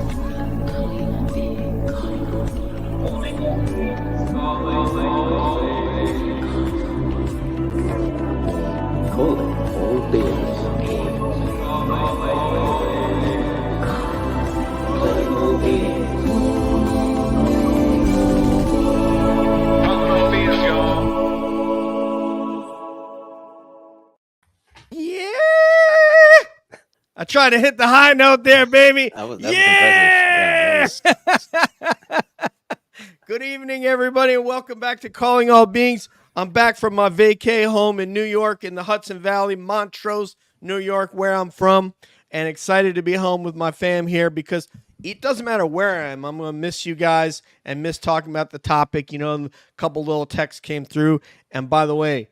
Calling all beings. Calling all beings. Yeah! I tried to hit the high note there, baby. That was impressive. Yeah, Good evening, everybody, and welcome back to Calling All Beings. I'm back from my vacay home in New York in the Hudson Valley, Montrose, New York, where I'm from, and excited to be home with my fam here because it doesn't matter where I am. I'm going to miss you guys and miss talking about the topic. You know, a couple little texts came through, and by the way,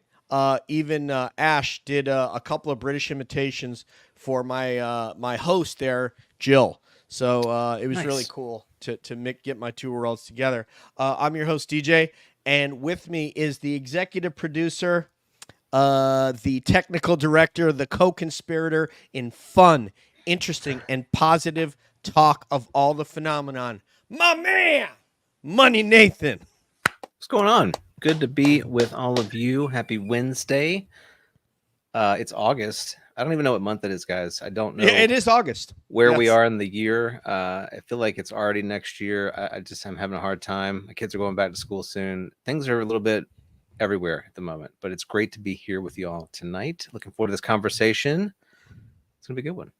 even Ash did a couple of British imitations for my host there, Jill. So it was Nice. really cool to get my two worlds together. I'm your host, DJ, and with me is the executive producer, the technical director, the co-conspirator in fun, interesting, and positive talk of all the phenomenon, my man, Money Nathan. what's going on? Good to be with all of you. Happy Wednesday. It's August. I don't even know what month it is, guys. I don't know. Yeah, it is August. Where we Yes. are in the year. I feel like it's already next year. I'm having a hard time. My kids are going back to school soon. Things are a little bit everywhere at the moment, but it's great to be here with you all tonight. Looking forward to this conversation. It's gonna be a good one.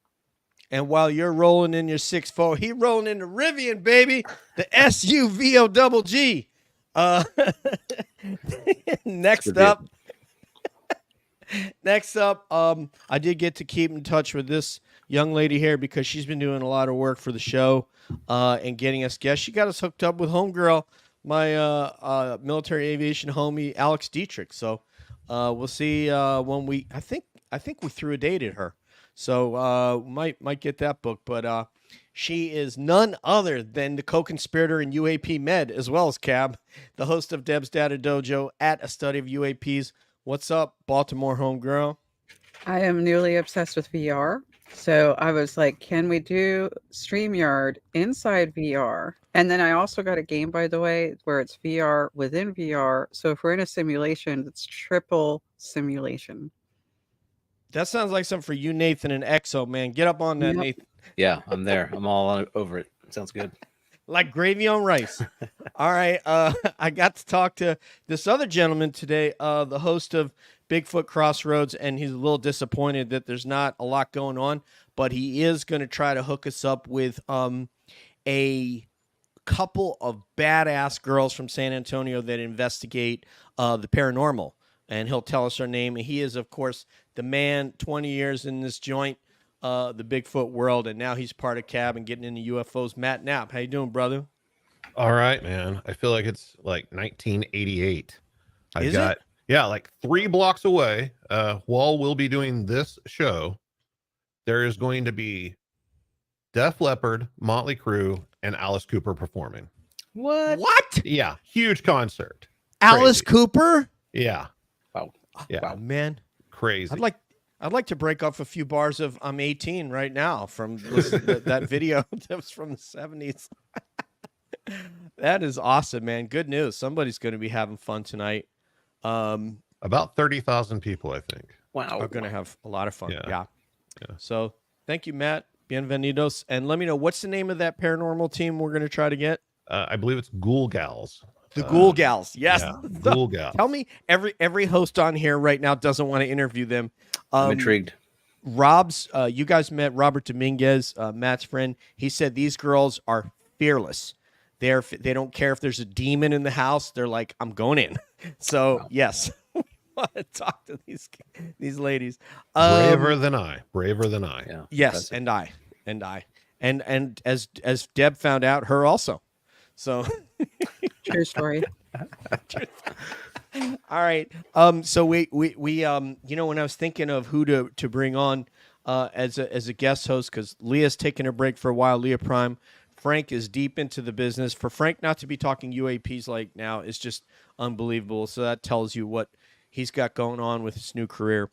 And while you're rolling in your 6'4", he rolling in the Rivian, baby, the SUVO. Next up, I did get to keep in touch with this young lady here because she's been doing a lot of work for the show and getting us guests. She got us hooked up with homegirl, my military aviation homie, Alex Dietrich. So we'll see when I think we threw a date at her. So might get that book, but she is none other than the co-conspirator in UAP Med, as well as Cab, the host of Deb's Data Dojo at A Study of UAPs. What's up, Baltimore homegirl? I am newly obsessed with VR. So I was like, can we do StreamYard inside VR? And then I also got a game, by the way, where it's VR within VR. So if we're in a simulation, it's triple simulation. That sounds like something for you, Nathan, and Exo, man. Get up on that, Yep. Nathan. Yeah, I'm there. I'm all over it. Sounds good. Like gravy on rice. All right. I got to talk to this other gentleman today, the host of Bigfoot Crossroads, and he's a little disappointed that there's not a lot going on, but he is going to try to hook us up with a couple of badass girls from San Antonio that investigate the paranormal, and he'll tell us her name. And he is, of course, the man, 20 years in this joint, the Bigfoot world, and now he's part of Cab and getting into UFOs. Matt Knapp, how you doing, brother? All right, man. I feel like it's like 1988. Is it? Yeah, like 3 blocks away, while we'll be doing this show, there is going to be Def Leppard, Motley Crue, and Alice Cooper performing. What? Yeah, huge concert. Alice Crazy. Cooper? Yeah, Wow. yeah, Wow, man. crazy. I'd like to break off a few bars of "I'm 18" right now from that video that was from the 70s. That is awesome, man. Good news. Somebody's going to be having fun tonight. About 30,000 people, I think. Wow. Are going to have a lot of fun. Yeah. Yeah. Yeah. So thank you, Matt. Bienvenidos. And let me know, what's the name of that paranormal team we're going to try to get? I believe it's Ghoul Gals. The Ghoul Gals. Yes. Yeah, Ghoul Gals. Tell me, every host on here right now doesn't want to interview them. I'm intrigued. Rob's, you guys met Robert Dominguez, Matt's friend. He said these girls are fearless. They don't care if there's a demon in the house. They're like, I'm going in. So Wow. yes, we want to talk to these ladies. Braver than I. Braver than I. Yeah. Yes, Impressive. and I, and as Deb found out, her also. So. True story. All right. So we you know, when I was thinking of who to bring on as a guest host, because Leah's taking a break for a while, Leah Prime. Frank is deep into the business. For Frank not to be talking UAPs like now is just unbelievable. So that tells you what he's got going on with his new career.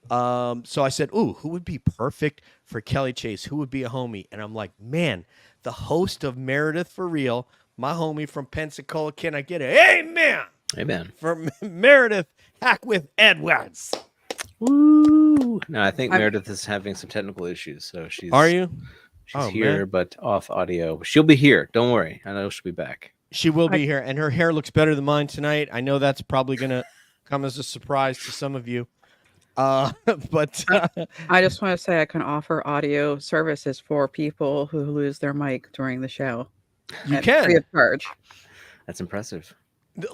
So I said, ooh, who would be perfect for Kelly Chase? Who would be a homie? And I'm like, man, the host of Meredith for Real, my homie from Pensacola. Can I get a amen? Amen. For Meredith Hackwith Edwards. Woo! No, I think Meredith is having some technical issues, so she's. Are you? She's here, but off audio. She'll be here. Don't worry. I know she'll be back. She will be here, and her hair looks better than mine tonight. I know that's probably going to come as a surprise to some of you. But I just want to say I can offer audio services for people who lose their mic during the show. You can. Free of charge. That's impressive.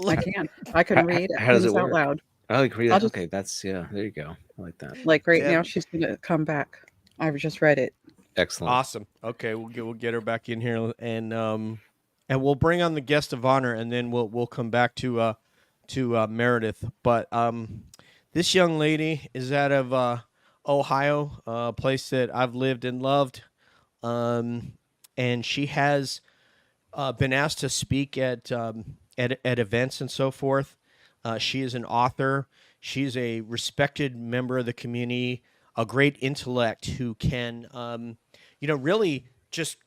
I can. I can read how does it work? out loud. Oh, you can read that. Okay, that's, yeah, there you go. I like that. Like now, she's going to come back. I've just read it. Excellent. Awesome. Okay, we'll get her back in here, and we'll bring on the guest of honor, and then we'll come back to Meredith. But this young lady is out of Ohio, a place that I've lived and loved, and she has been asked to speak at events and so forth. She is an author. She's a respected member of the community, a great intellect who can, really just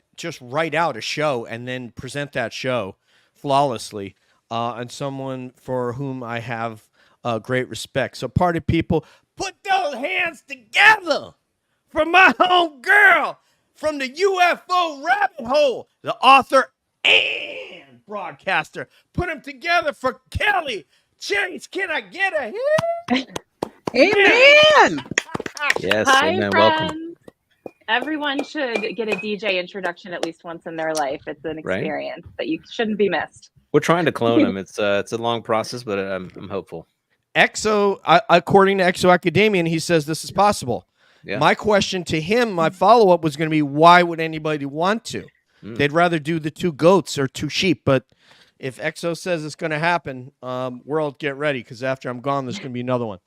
write out a show and then present that show flawlessly, and someone for whom I have great respect. So party people, put those hands together for my home girl from the UFO Rabbit Hole, the author and broadcaster. Put them together for Kelly Chase. Can I get a hit? Amen. Yes, Hi, amen. friends. Welcome. Everyone should get a DJ introduction at least once in their life. It's an experience that you shouldn't be missed. We're trying to clone him. It's a long process, but I'm hopeful. Exo, according to Exo Academian, he says this is possible. Yeah. My question to him, my follow-up was going to be, why would anybody want to? They'd rather do the 2 goats or 2 sheep. But if Exo says it's going to happen, world, get ready, because after I'm gone, there's going to be another one.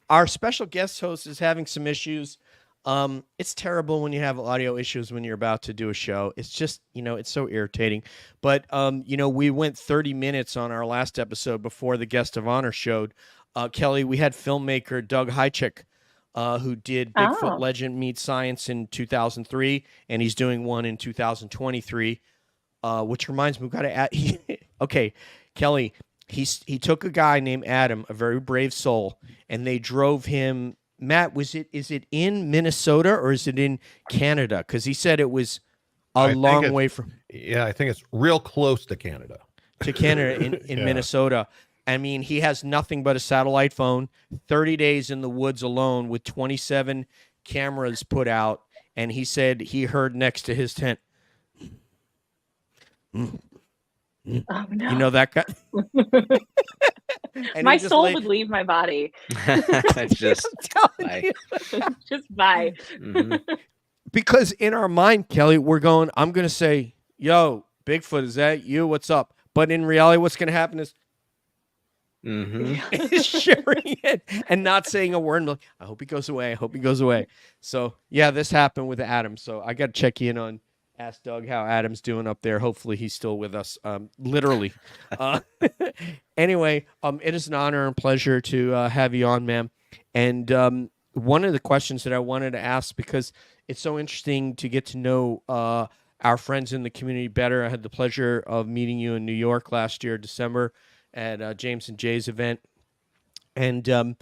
Our special guest host is having some issues. It's terrible when you have audio issues when you're about to do a show. It's just, it's so irritating. But, we went 30 minutes on our last episode before the guest of honor showed. Kelly, we had filmmaker Doug Hychik, who did Bigfoot Legend Meets Science in 2003, and he's doing one in 2023, which reminds me, we've got to add. Okay, Kelly, he took a guy named Adam, a very brave soul, and they drove him. Matt, is it in Minnesota or is it in Canada? Because he said it was a long way from. Yeah, I think it's real close to Canada. To Canada in Minnesota. I mean, he has nothing but a satellite phone, 30 days in the woods alone with 27 cameras put out. And he said he heard next to his tent. Oh, no. You know that guy? My soul would leave my body. Just bye. Just bye. Because in our mind, Kelly, we're going, I'm going to say, yo, Bigfoot, is that you? What's up? But in reality, what's going to happen is sharing it and not saying a word. Like, I hope he goes away. I hope he goes away. So, yeah, this happened with Adam. So I got to check in on Ask Doug how Adam's doing up there. Hopefully he's still with us, literally. Anyway, it is an honor and pleasure to have you on, ma'am. And one of the questions that I wanted to ask, because it's so interesting to get to know our friends in the community better. I had the pleasure of meeting you in New York last year, December, at James and Jay's event. And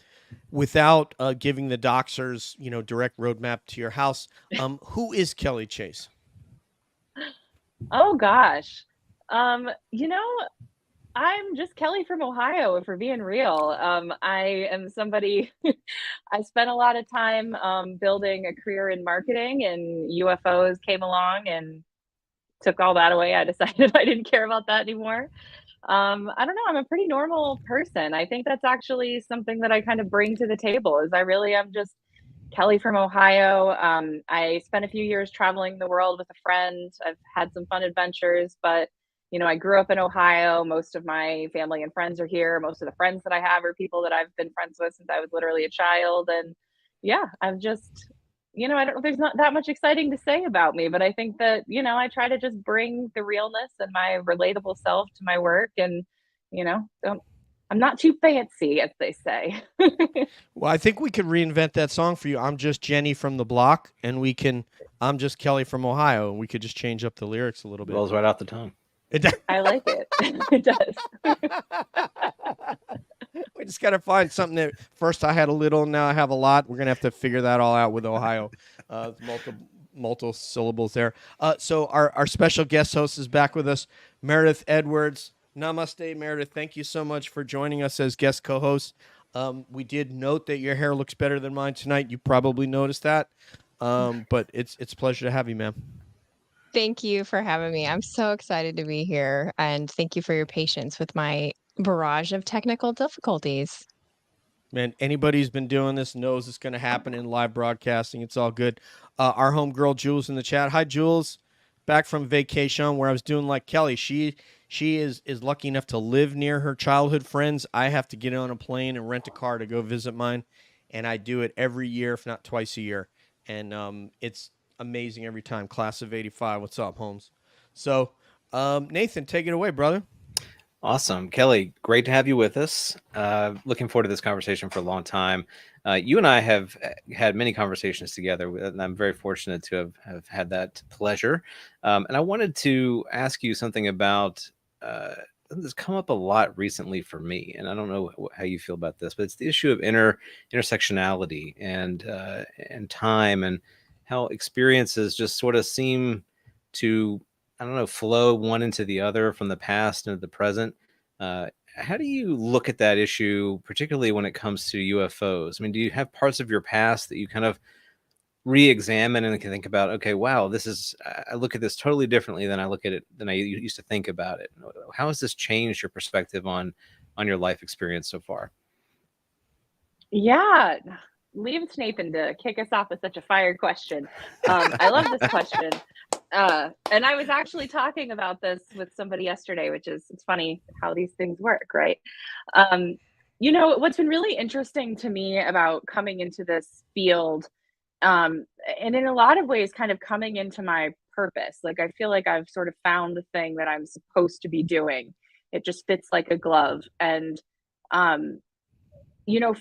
without giving the doxers, direct roadmap to your house, who is Kelly Chase? Oh gosh. I'm just Kelly from Ohio, if we're being real. I am somebody, I spent a lot of time building a career in marketing, and UFOs came along and took all that away. I decided I didn't care about that anymore. I don't know. I'm a pretty normal person. I think that's actually something that I kind of bring to the table, is I really am just Kelly from Ohio. I spent a few years traveling the world with a friend. I've had some fun adventures, but I grew up in Ohio. Most of my family and friends are here. Most of the friends that I have are people that I've been friends with since I was literally a child. And yeah, I'm just, I don't know, there's not that much exciting to say about me, but I think that, I try to just bring the realness and my relatable self to my work, and, I'm not too fancy, as they say. Well, I think we could reinvent that song for you. I'm just Jenny from the block, and I'm just Kelly from Ohio, and we could just change up the lyrics a little bit. Rolls right off the tongue. I like it. It does. We just got to find something that first I had a little, now I have a lot. We're going to have to figure that all out with Ohio. Multiple syllables there. So our special guest host is back with us, Meredith Edwards. Namaste, Meredith. Thank you so much for joining us as guest co-host. We did note that your hair looks better than mine tonight. You probably noticed that. But it's a pleasure to have you, ma'am. Thank you for having me. I'm so excited to be here, and thank you for your patience with my barrage of technical difficulties. Man, anybody who's been doing this knows it's going to happen in live broadcasting. It's all good. Our homegirl Jules in the chat. Hi, Jules. Back from vacation where I was doing like Kelly. She is lucky enough to live near her childhood friends. I have to get on a plane and rent a car to go visit mine, and I do it every year, if not twice a year. And it's amazing every time. Class of 85. What's up, Holmes? So, Nathan, take it away, brother. Awesome. Kelly, great to have you with us. Looking forward to this conversation for a long time. You and I have had many conversations together, and I'm very fortunate to have had that pleasure. And I wanted to ask you something about this come up a lot recently for me, and I don't know how you feel about this, but it's the issue of intersectionality and time, and how experiences just sort of seem to, I don't know, flow one into the other from the past into the present. How do you look at that issue, particularly when it comes to UFOs? I mean, do you have parts of your past that you kind of re-examine and can think about, okay, wow, I look at this totally differently than I used to think about it. How has this changed your perspective on your life experience so far? Yeah. Leave it to Nathan to kick us off with such a fire question. I love this question. And I was actually talking about this with somebody yesterday, it's funny how these things work, right? What's been really interesting to me about coming into this field, and in a lot of ways kind of coming into my purpose, like I feel like I've sort of found the thing that I'm supposed to be doing. It just fits like a glove. And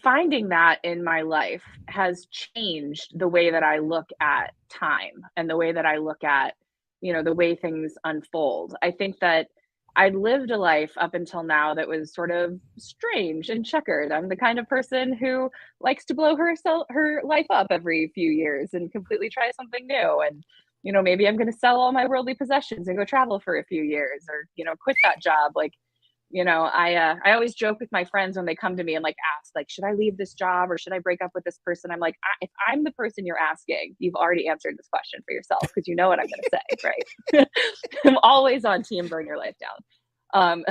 finding that in my life has changed the way that I look at time and the way that I look at, the way things unfold. I think that I'd lived a life up until now that was sort of strange and checkered. I'm the kind of person who likes to blow her life up every few years and completely try something new. And, maybe I'm going to sell all my worldly possessions and go travel for a few years, or, quit that job. Like, I always joke with my friends when they come to me and like ask, like, should I leave this job or should I break up with this person? I'm like, if I'm the person you're asking, you've already answered this question for yourself, because you know what I'm going to say, right? I'm always on team burn your life down.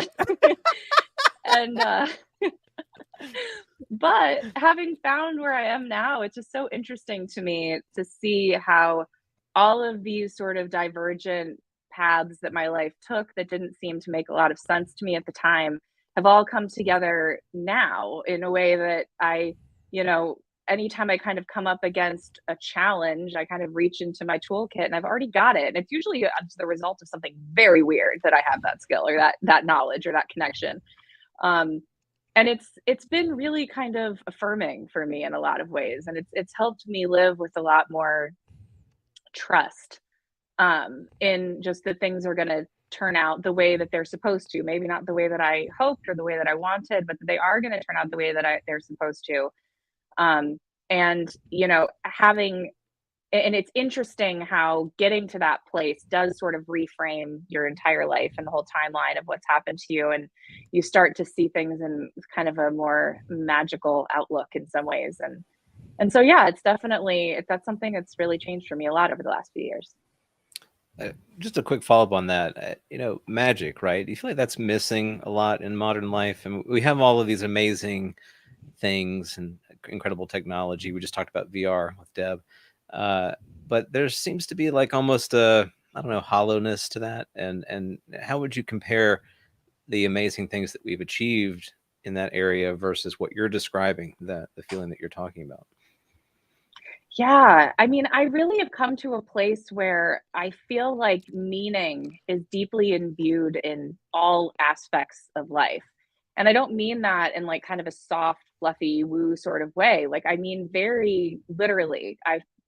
But having found where I am now, it's just so interesting to me to see how all of these sort of divergent paths that my life took that didn't seem to make a lot of sense to me at the time have all come together now in a way that I, anytime I kind of come up against a challenge, I kind of reach into my toolkit and I've already got it. And it's usually the result of something very weird that I have that skill or that knowledge or that connection. And it's been really kind of affirming for me in a lot of ways. And it's helped me live with a lot more trust in just that things are going to turn out the way that they're supposed to. Maybe not the way that I hoped or the way that I wanted, but they are going to turn out the way that they're supposed to. And it's interesting how getting to that place does sort of reframe your entire life and the whole timeline of what's happened to you. And you start to see things in kind of a more magical outlook in some ways. And so, yeah, that's something that's really changed for me a lot over the last few years. Just a quick follow-up on that, magic, right? Do you feel like that's missing a lot in modern life? And we have all of these amazing things and incredible technology. We just talked about VR with Deb. But there seems to be like almost a, I don't know, hollowness to that. And how would you compare the amazing things that we've achieved in that area versus what you're describing, the feeling that you're talking about? Yeah, I mean, I really have come to a place where I feel like meaning is deeply imbued in all aspects of life. And I don't mean that in like kind of a soft, fluffy, woo sort of way. Like, I mean, very literally,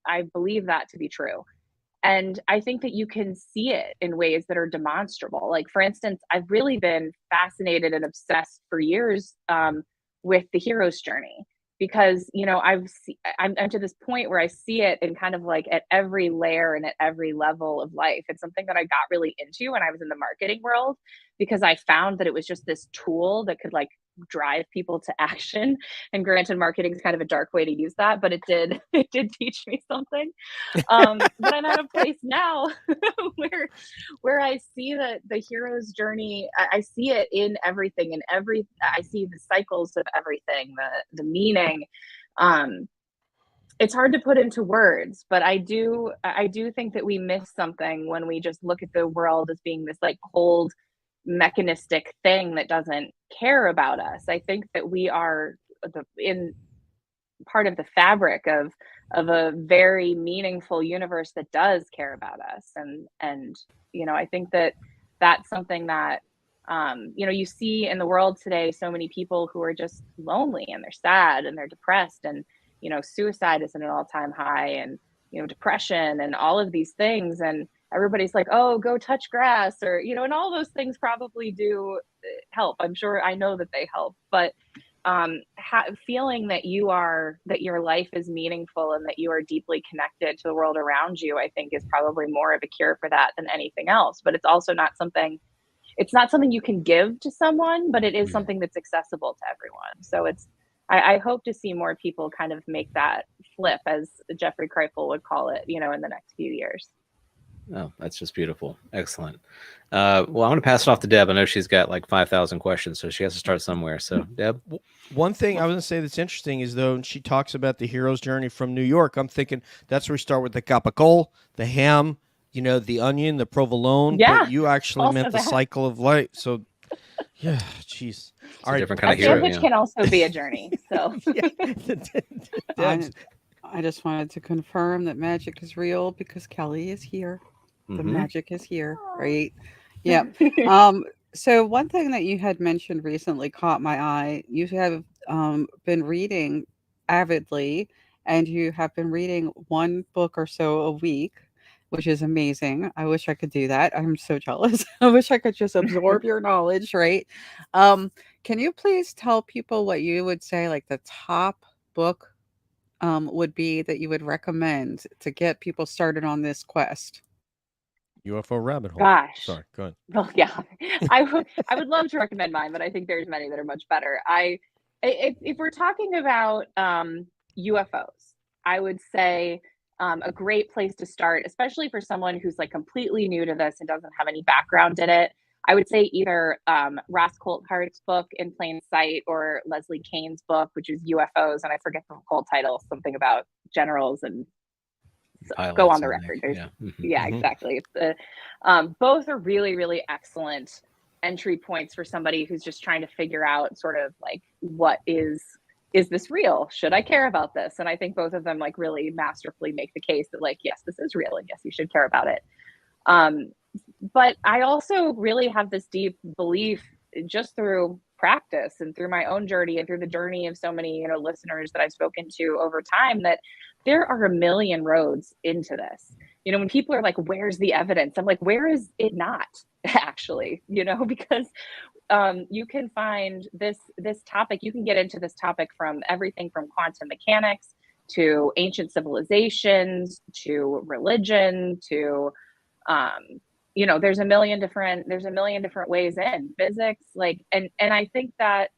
I believe that to be true. And I think that you can see it in ways that are demonstrable. Like, for instance, I've really been fascinated and obsessed for years with the hero's journey, because, you know, I'm to this point where I see it in kind of like at every layer and at every level of life. It's something that I got really into when I was in the marketing world, because I found that it was just this tool that could like drive people to action. And granted, marketing is kind of a dark way to use that, but it did teach me something. But I'm at a place now where I see that the hero's journey, I see it in everything, and I see the cycles of everything, the meaning. It's hard to put into words, but I do think that we miss something when we just look at the world as being this like cold, mechanistic thing that doesn't care about us. I think that we are in part of the fabric of a very meaningful universe that does care about us. And you know, I think that that's something that you know, you see in the world today so many people who are just lonely and they're sad and they're depressed, and you know, suicide is at an all-time high, and you know, depression and all of these things, and everybody's like, oh, go touch grass, or you know, and all those things probably do help. I'm sure, I know that they help, but feeling that your life is meaningful and that you are deeply connected to the world around you, I think is probably more of a cure for that than anything else. But it's also not something you can give to someone, but it is something that's accessible to everyone. So I hope to see more people kind of make that flip, as Jeffrey Kreifel would call it, you know, in the next few years. Oh, that's just beautiful. Excellent. Well, I'm going to pass it off to Deb. I know she's got like 5,000 questions, so she has to start somewhere. So, Deb? One thing I was going to say that's interesting is, though, when she talks about the hero's journey from New York, I'm thinking that's where we start with the capicola, the ham, you know, the onion, the provolone. Yeah, but you actually meant the cycle of life. So, yeah, jeez. All right. Different kind of hero. Sandwich can also be a journey. So, I just wanted to confirm that magic is real because Kelly is here. The magic is here, right? Yeah. So one thing that you had mentioned recently caught my eye. You have been reading avidly, and you have been reading one book or so a week, which is amazing. I wish I could do that. I'm so jealous. I wish I could just absorb your knowledge, right? Can you please tell people what you would say, like the top book would be that you would recommend to get people started on this quest? UFO Rabbit Hole. Gosh. Sorry, go ahead. Well, yeah, I would love to recommend mine, but I think there's many that are much better. If we're talking about UFOs, I would say a great place to start, especially for someone who's like completely new to this and doesn't have any background in it, I would say either Ross Coulthart's book In Plain Sight, or Leslie Kane's book, which is UFOs, and I forget the whole title, something about generals and go on the record. Yeah, exactly. It's both are really, really excellent entry points for somebody who's just trying to figure out sort of like, what is this real? Should I care about this? And I think both of them like really masterfully make the case that like, yes, this is real, and yes, you should care about it. But I also really have this deep belief, just through practice and through my own journey and through the journey of so many, you know, listeners that I've spoken to over time, that there are a million roads into this. You know, when people are like, where's the evidence? I'm like, where is it not actually, you know, because you can find this topic, you can get into this topic from everything from quantum mechanics to ancient civilizations to religion to you know, there's a million different ways in physics, like, and I think that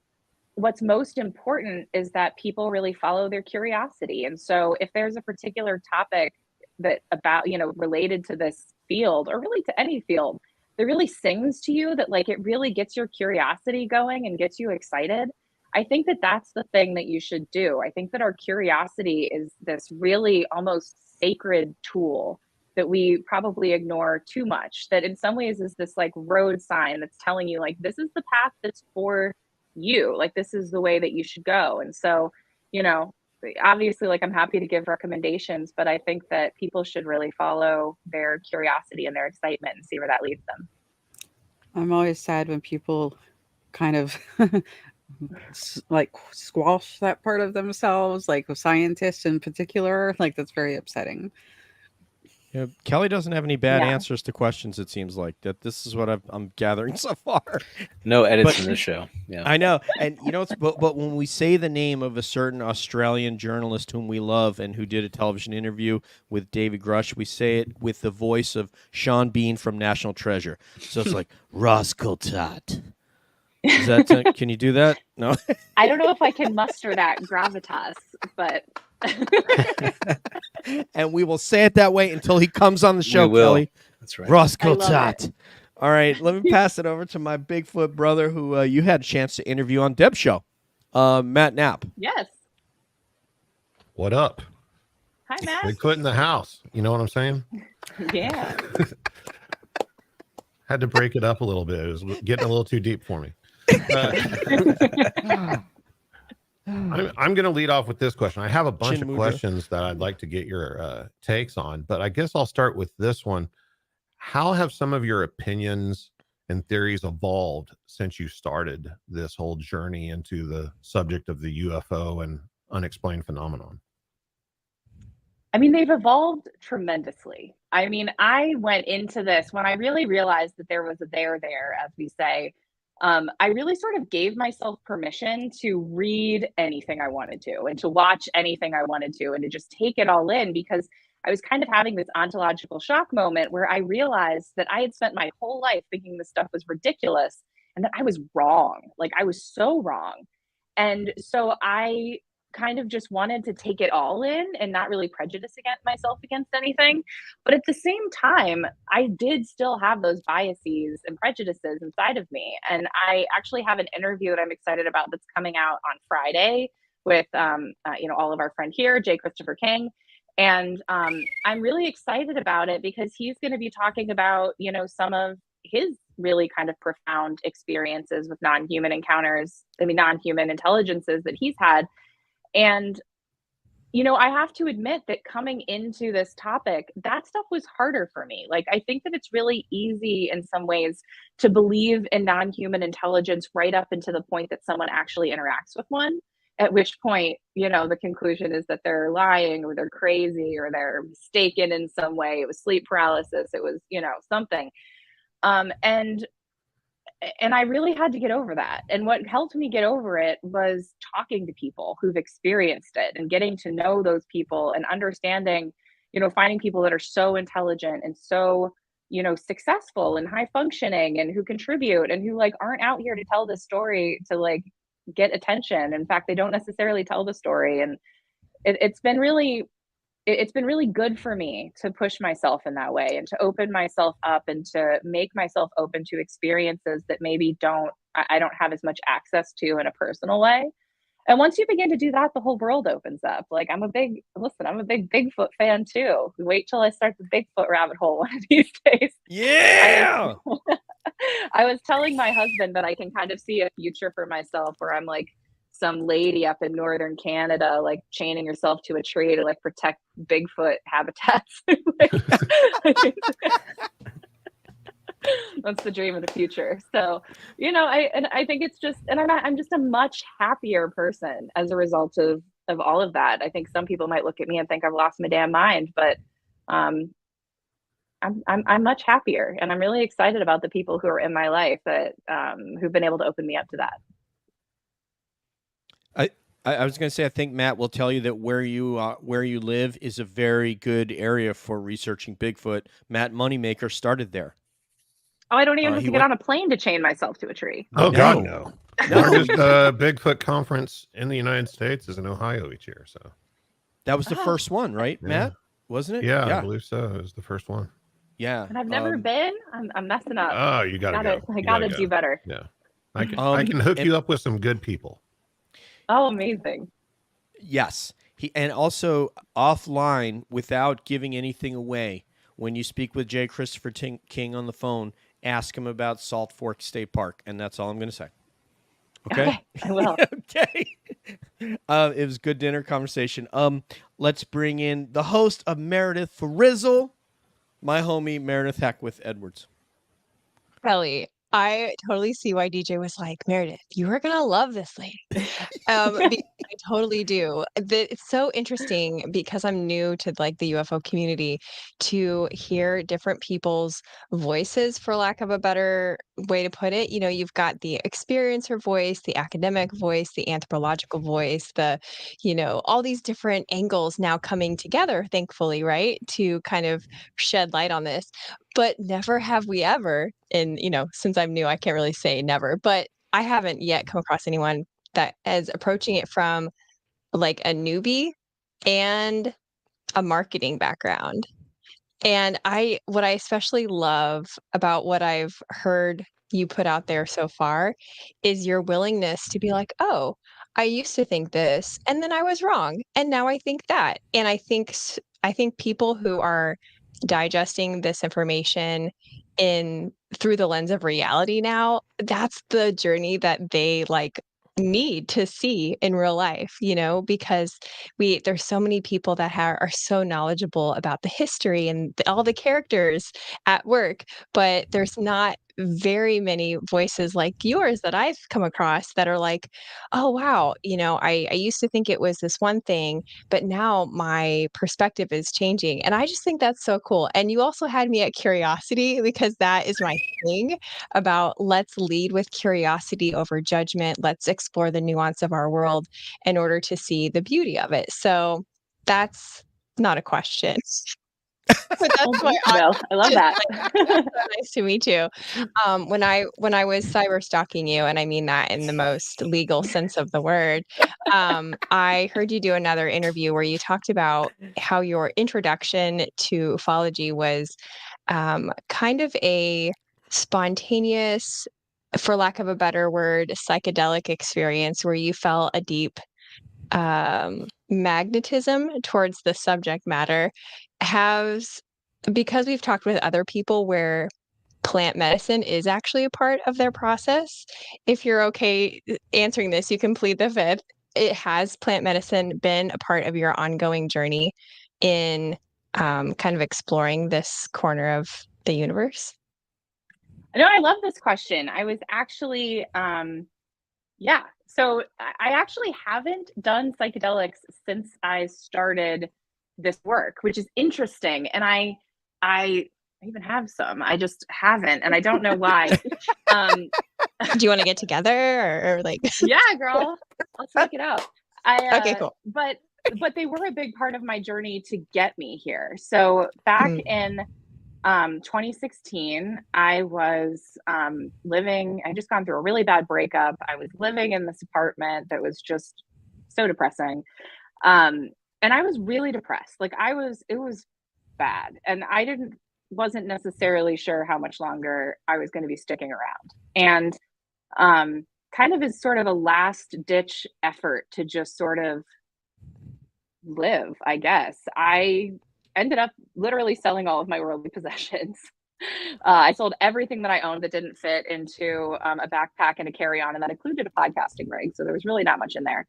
what's most important is that people really follow their curiosity. And so if there's a particular topic that about, you know, related to this field, or really to any field, that really sings to you, that like it really gets your curiosity going and gets you excited, I think that that's the thing that you should do. I think that our curiosity is this really almost sacred tool that we probably ignore too much, that in some ways is this like road sign that's telling you like, this is the path that's for you, like this is the way that you should go. And so, you know, obviously, like, I'm happy to give recommendations, but I think that people should really follow their curiosity and their excitement and see where that leads them. I'm always sad when people kind of like squash that part of themselves, like scientists in particular. Like that's very upsetting. Yeah, Kelly doesn't have any bad Yeah. answers to questions. It seems like that. This is what I'm gathering so far. No edits But- in this show. Yeah. I know, and you know, but when we say the name of a certain Australian journalist whom we love and who did a television interview with David Grush, we say it with the voice of Sean Bean from National Treasure. So it's like Roscotat. Is that? Can you do that? No. I don't know if I can muster that gravitas, but And we will say it that way until he comes on the show, We will. Kelly. That's right. Roscoe I love Tot. All right, let me pass it over to my Bigfoot brother who you had a chance to interview on Deb's show, Matt Knapp. yes. What up? Hi, Matt. Bigfoot in the house. You know what I'm saying? Yeah. Had to break it up a little bit. It was getting a little too deep for me. I'm going to lead off with this question. I have a bunch of Chinmuja. questions that I'd like to get your takes on, but I guess I'll start with this one. How have some of your opinions and theories evolved since you started this whole journey into the subject of the UFO and unexplained phenomenon? I mean, they've evolved tremendously. I mean, I went into this when I really realized that there was a there, as we say. I really sort of gave myself permission to read anything I wanted to and to watch anything I wanted to and to just take it all in, because I was kind of having this ontological shock moment where I realized that I had spent my whole life thinking this stuff was ridiculous and that I was wrong. Like I was so wrong. And so I kind of just wanted to take it all in and not really prejudice myself against anything. But at the same time, I did still have those biases and prejudices inside of me. And I actually have an interview that I'm excited about that's coming out on Friday with, all of our friend here, J. Christopher King. And I'm really excited about it because he's going to be talking about, some of his really kind of profound experiences with non-human intelligences that he's had. And, I have to admit that coming into this topic, that stuff was harder for me. Like, I think that it's really easy in some ways to believe in non-human intelligence right up into the point that someone actually interacts with one, at which point, the conclusion is that they're lying or they're crazy or they're mistaken in some way. It was sleep paralysis. It was, something. And I really had to get over that. And what helped me get over it was talking to people who've experienced it and getting to know those people and understanding, finding people that are so intelligent and so, successful and high functioning and who contribute and who aren't out here to tell this story to get attention. In fact, they don't necessarily tell the story. And it's been really good for me to push myself in that way and to open myself up and to make myself open to experiences that maybe I don't have as much access to in a personal way. And once you begin to do that, the whole world opens up. I'm a big Bigfoot fan too. Wait till I start the Bigfoot rabbit hole one of these days. Yeah. I was telling my husband that I can kind of see a future for myself where I'm some lady up in northern Canada, chaining herself to a tree to protect Bigfoot habitats. That's the dream of the future. So, I think it's just, and I'm just a much happier person as a result of all of that. I think some people might look at me and think I've lost my damn mind, but I'm much happier, and I'm really excited about the people who are in my life that who've been able to open me up to that. I was going to say, I think Matt will tell you that where you live is a very good area for researching Bigfoot. Matt Moneymaker started there. Oh, I don't even have to get on a plane to chain myself to a tree. Oh, No. God, no. Largest Bigfoot conference in the United States is in Ohio each year. So That was the first one, right, Yeah. Matt? Wasn't it? yeah, I believe so. It was the first one. Yeah. And I've never been. I'm messing up. Oh, you gotta go. I gotta do better. Yeah, I can hook you up with some good people. Oh, amazing. Yes. And also offline, without giving anything away, when you speak with J. Christopher King on the phone, ask him about Salt Fork State Park, and that's all I'm going to say. Okay? I will. Okay. It was a good dinner conversation. Let's bring in the host of Meredith for Rizzle, my homie Meredith Heckworth Edwards. Kelly, I totally see why DJ was like, Meredith, you are gonna love this lady. Because I totally do. It's so interesting because I'm new to like the UFO community to hear different people's voices, for lack of a better way to put it. You know, you've got the experiencer voice, the academic voice, the anthropological voice, all these different angles now coming together, thankfully, right? To kind of shed light on this. But never have we ever, and since I'm new, I can't really say never, but I haven't yet come across anyone that is approaching it from like a newbie and a marketing background. And what I especially love about what I've heard you put out there so far is your willingness to be like, oh, I used to think this and then I was wrong. And now I think that. And I think people who are digesting this information in through the lens of reality now, that's the journey that they like need to see in real life, because there's so many people that are so knowledgeable about the history and all the characters at work, but there's not very many voices like yours that I've come across that are like, oh wow, I used to think it was this one thing, but now my perspective is changing. And I just think that's so cool. And you also had me at curiosity because that is my thing about let's lead with curiosity over judgment. Let's explore the nuance of our world in order to see the beauty of it. So that's not a question. But Well, that's my thank you, Bill. I love that. so nice to meet you. When I was cyber stalking you, and I mean that in the most legal sense of the word, I heard you do another interview where you talked about how your introduction to ufology was kind of a spontaneous, for lack of a better word, psychedelic experience where you felt a deep magnetism towards the subject matter. Has Because we've talked with other people where plant medicine is actually a part of their process. If you're okay answering this, you can plead the fifth. Has plant medicine been a part of your ongoing journey in kind of exploring this corner of the universe? No, I love this question. I was actually, yeah. So I actually haven't done psychedelics since I started this work, which is interesting. And I even have some. I just haven't, and I don't know why. Do you want to get together or like? Yeah, girl, let's make it out. Okay, cool. But they were a big part of my journey to get me here. So back in 2016, I was living. I just gone through a really bad breakup. I was living in this apartment that was just so depressing, and I was really depressed. Like it was bad, and wasn't necessarily sure how much longer I was going to be sticking around. And kind of as sort of a last ditch effort to just sort of live, I guess, I ended up literally selling all of my worldly possessions. I sold everything that I owned that didn't fit into a backpack and a carry-on, and that included a podcasting rig. So there was really not much in there.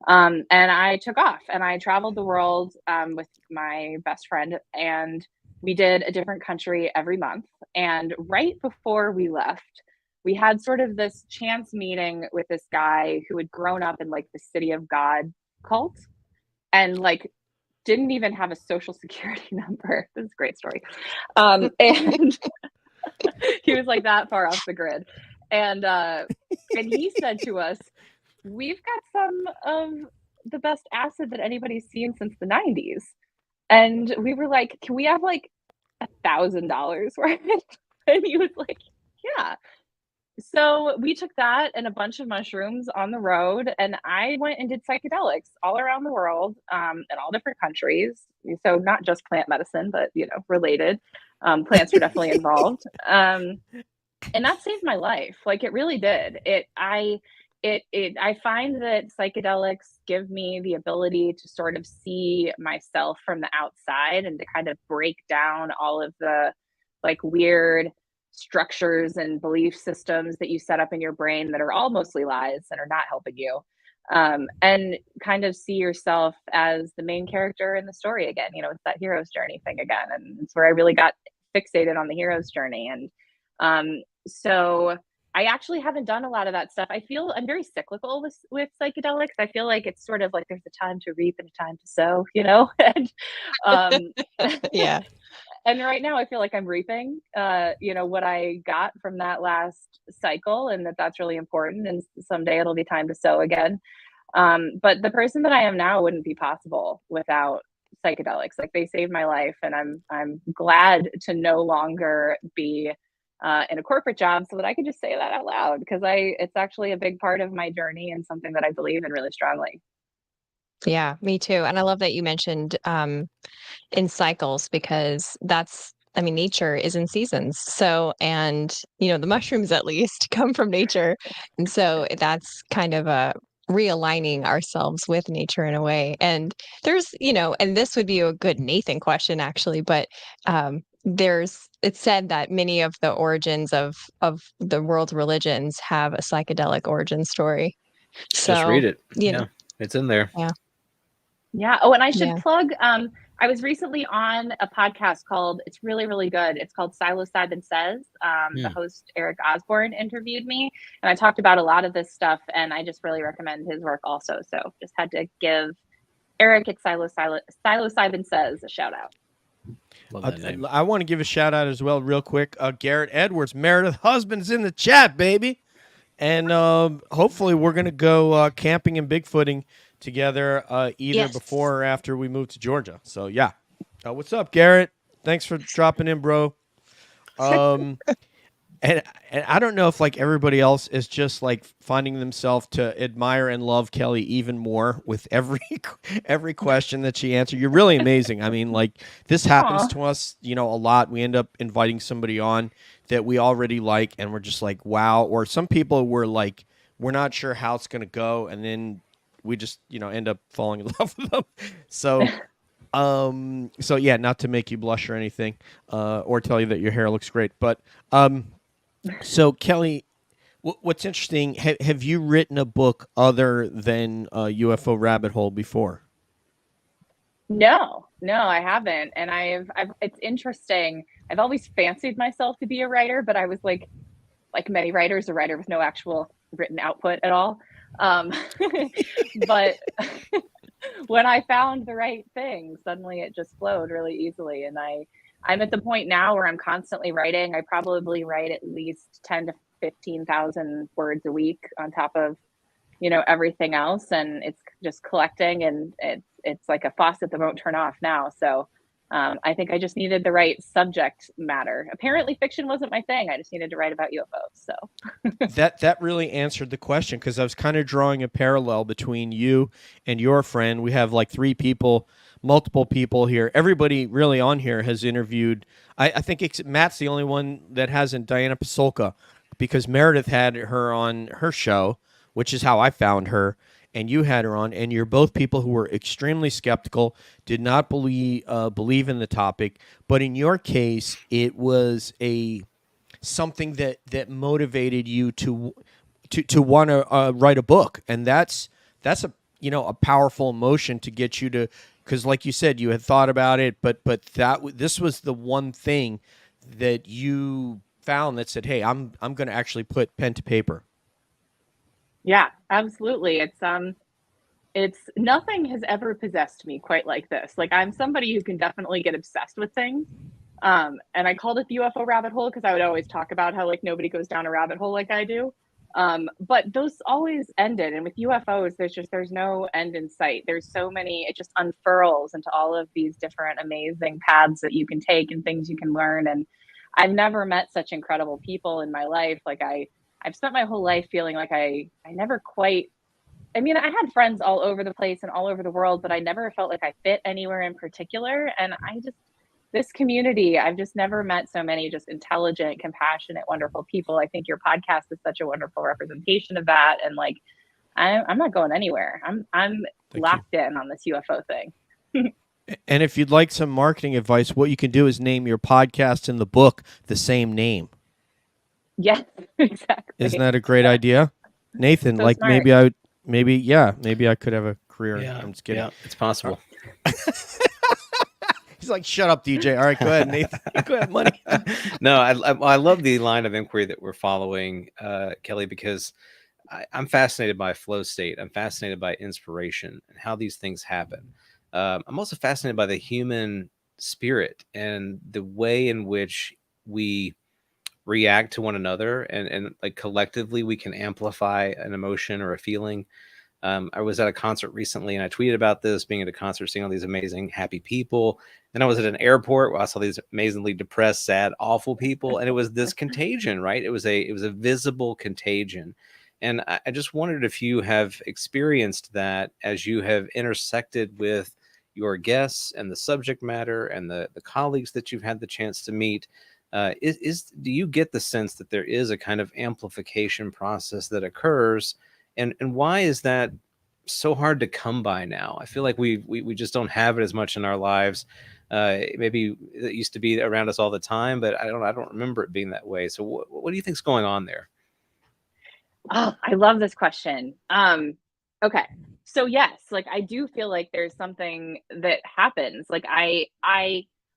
And I took off and I traveled the world with my best friend, and we did a different country every month. And right before we left, we had sort of this chance meeting with this guy who had grown up in like the City of God cult and like didn't even have a social security number. This is a great story. And he was like that far off the grid. And he said to us, we've got some of the best acid that anybody's seen since the 90s. And we were like, can we have like $1,000 worth? And he was like, yeah. So we took that and a bunch of mushrooms on the road, and I went and did psychedelics all around the world, in all different countries. So not just plant medicine, but related. Plants were definitely involved, and that saved my life. Like it really did. I find that psychedelics give me the ability to sort of see myself from the outside and to kind of break down all of the like weird structures and belief systems that you set up in your brain that are all mostly lies and are not helping you, and kind of see yourself as the main character in the story again. It's that hero's journey thing again, and it's where I really got fixated on the hero's journey. And so I actually haven't done a lot of that stuff. I feel I'm very cyclical with psychedelics. I feel like it's sort of like there's a time to reap and a time to sow, you know? And um Yeah. and right now I feel like I'm reaping you know, what I got from that last cycle, and that's really important, and someday it'll be time to sow again. But the person that I am now wouldn't be possible without psychedelics. Like, they saved my life, and I'm glad to no longer be in a corporate job, so that I can just say that out loud, because I it's actually a big part of my journey and something that I believe in really strongly. Yeah, me too. And I love that you mentioned in cycles, because that's, I mean, nature is in seasons. So, and, the mushrooms at least come from nature. And so that's kind of a realigning ourselves with nature in a way. And there's, and this would be a good Nathan question actually, but it's said that many of the origins of the world's religions have a psychedelic origin story. Just read So, it. Yeah, it's in there. yeah. Yeah. Oh, and I should Yeah. plug, I was recently on a podcast called, it's really, really good. It's called Psilocybin Says. The host, Eric Osborne, interviewed me, and I talked about a lot of this stuff, and I just really recommend his work also. So just had to give Eric at Psilocybin Says a shout out. Love that name. I want to give a shout out as well, real quick. Garrett Edwards, Meredith husband's in the chat, baby. And hopefully we're going to go camping and Bigfooting together either before or after we move to Georgia. So, yeah. What's up, Garrett? Thanks for dropping in, bro. And I don't know if, like, everybody else is just, like, finding themselves to admire and love Kelly even more with every question that she answered. You're really amazing. I mean, like, this happens to us, a lot. We end up inviting somebody on that we already like, and we're just like, wow. Or some people were like, we're not sure how it's going to go, and then we just, end up falling in love with them. So, yeah, not to make you blush or anything, or tell you that your hair looks great, but so, Kelly, what's interesting, have you written a book other than UFO Rabbit Hole before? No, I haven't. And I've it's interesting. I've always fancied myself to be a writer, but I was like many writers, a writer with no actual written output at all. But when I found the right thing, suddenly it just flowed really easily. And I'm at the point now where I'm constantly writing. I probably write at least 10 to 15,000 words a week on top of, everything else. And it's just collecting, and it's like a faucet that won't turn off now. So I think I just needed the right subject matter. Apparently fiction wasn't my thing. I just needed to write about UFOs. So that really answered the question, because I was kind of drawing a parallel between you and your friend. We have like multiple people here. Everybody really on here has interviewed. I think Matt's the only one that hasn't, Diana Pasolka, because Meredith had her on her show, which is how I found her, and you had her on, and you're both people who were extremely skeptical, did not believe in the topic, but in your case, it was something that motivated you to want to write a book, and that's a powerful emotion to get you to, because like you said, you had thought about it, but this was the one thing that you found that said, hey, I'm going to actually put pen to paper. Yeah, absolutely. It's nothing has ever possessed me quite like this. Like, I'm somebody who can definitely get obsessed with things. And I called it the UFO rabbit hole because I would always talk about how, like, nobody goes down a rabbit hole like I do. But those always ended. And with UFOs, there's no end in sight. There's so many, it just unfurls into all of these different amazing paths that you can take and things you can learn. And I've never met such incredible people in my life. Like, I've spent my whole life feeling like I never quite, I mean, I had friends all over the place and all over the world, but I never felt like I fit anywhere in particular. And this community, I've just never met so many just intelligent, compassionate, wonderful people. I think your podcast is such a wonderful representation of that. And like, I'm not going anywhere. I'm locked in on this UFO thing. And if you'd like some marketing advice, what you can do is name your podcast and the book the same name. Yes, exactly. Isn't that a great idea? Nathan, So like smart. maybe I could have a career. Yeah, I'm just kidding. yeah, it's possible. He's like, shut up, DJ. All right, go ahead, Nathan. Go ahead, money. No, I love the line of inquiry that we're following, Kelly, because I'm fascinated by flow state. I'm fascinated by inspiration and how these things happen. I'm also fascinated by the human spirit and the way in which we react to one another, and like collectively we can amplify an emotion or a feeling. I was at a concert recently and I tweeted about this, being at a concert, seeing all these amazing, happy people. Then I was at an airport where I saw these amazingly depressed, sad, awful people. And it was this contagion, right? It was a visible contagion. And I just wondered if you have experienced that as you have intersected with your guests and the subject matter and the colleagues that you've had the chance to meet. Do you get the sense that there is a kind of amplification process that occurs? And why is that so hard to come by now? I feel like we just don't have it as much in our lives. Maybe it used to be around us all the time, but I don't remember it being that way. So what do you think's going on there? Oh, I love this question. Okay. So yes, like I do feel like there's something that happens. Like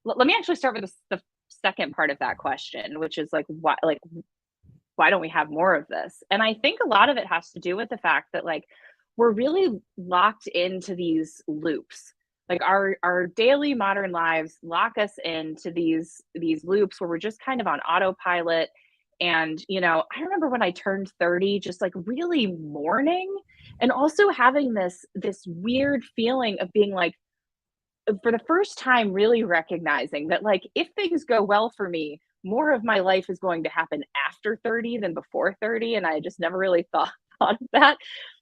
let me actually start with the second part of that question, which is like, why don't we have more of this? And I think a lot of it has to do with the fact that like we're really locked into these loops. Like our daily modern lives lock us into these loops where we're just kind of on autopilot. And I remember when I turned 30, just like really mourning and also having this weird feeling of being like, for the first time, really recognizing that like if things go well for me, more of my life is going to happen after 30 than before 30. And I just never really thought of that.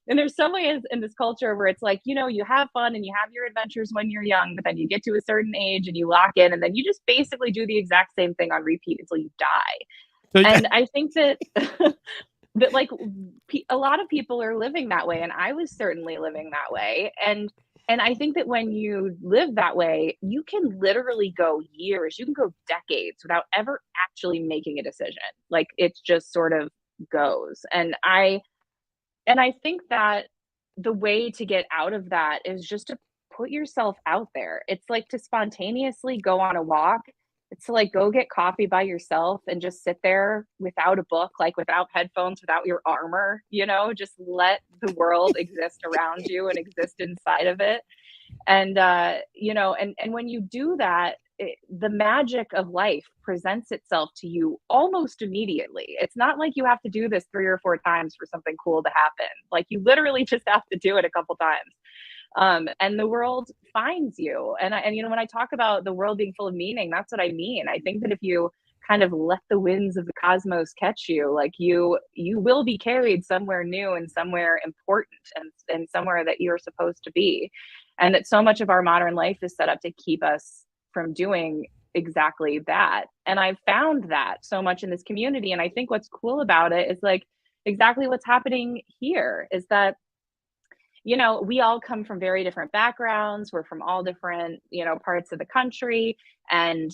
And there's some ways in this culture where it's like, you have fun and you have your adventures when you're young, but then you get to a certain age and you lock in and then you just basically do the exact same thing on repeat until you die. And I think that that like a lot of people are living that way. And I was certainly living that way. And I think that when you live that way, you can literally go years, you can go decades without ever actually making a decision. Like it just sort of goes. And I think that the way to get out of that is just to put yourself out there. It's like to spontaneously go on a walk. It's to like go get coffee by yourself and just sit there without a book, like without headphones, without your armor, just let the world exist around you and exist inside of it. And, and when you do that, the magic of life presents itself to you almost immediately. It's not like you have to do this 3 or 4 times for something cool to happen. Like you literally just have to do it a couple times. And the world finds you. And when I talk about the world being full of meaning, that's what I mean. I think that if you kind of let the winds of the cosmos catch you, like you will be carried somewhere new and somewhere important and somewhere that you're supposed to be. And that so much of our modern life is set up to keep us from doing exactly that. And I've found that so much in this community. And I think what's cool about it is like exactly what's happening here is that we all come from very different backgrounds. We're from all different, parts of the country. And,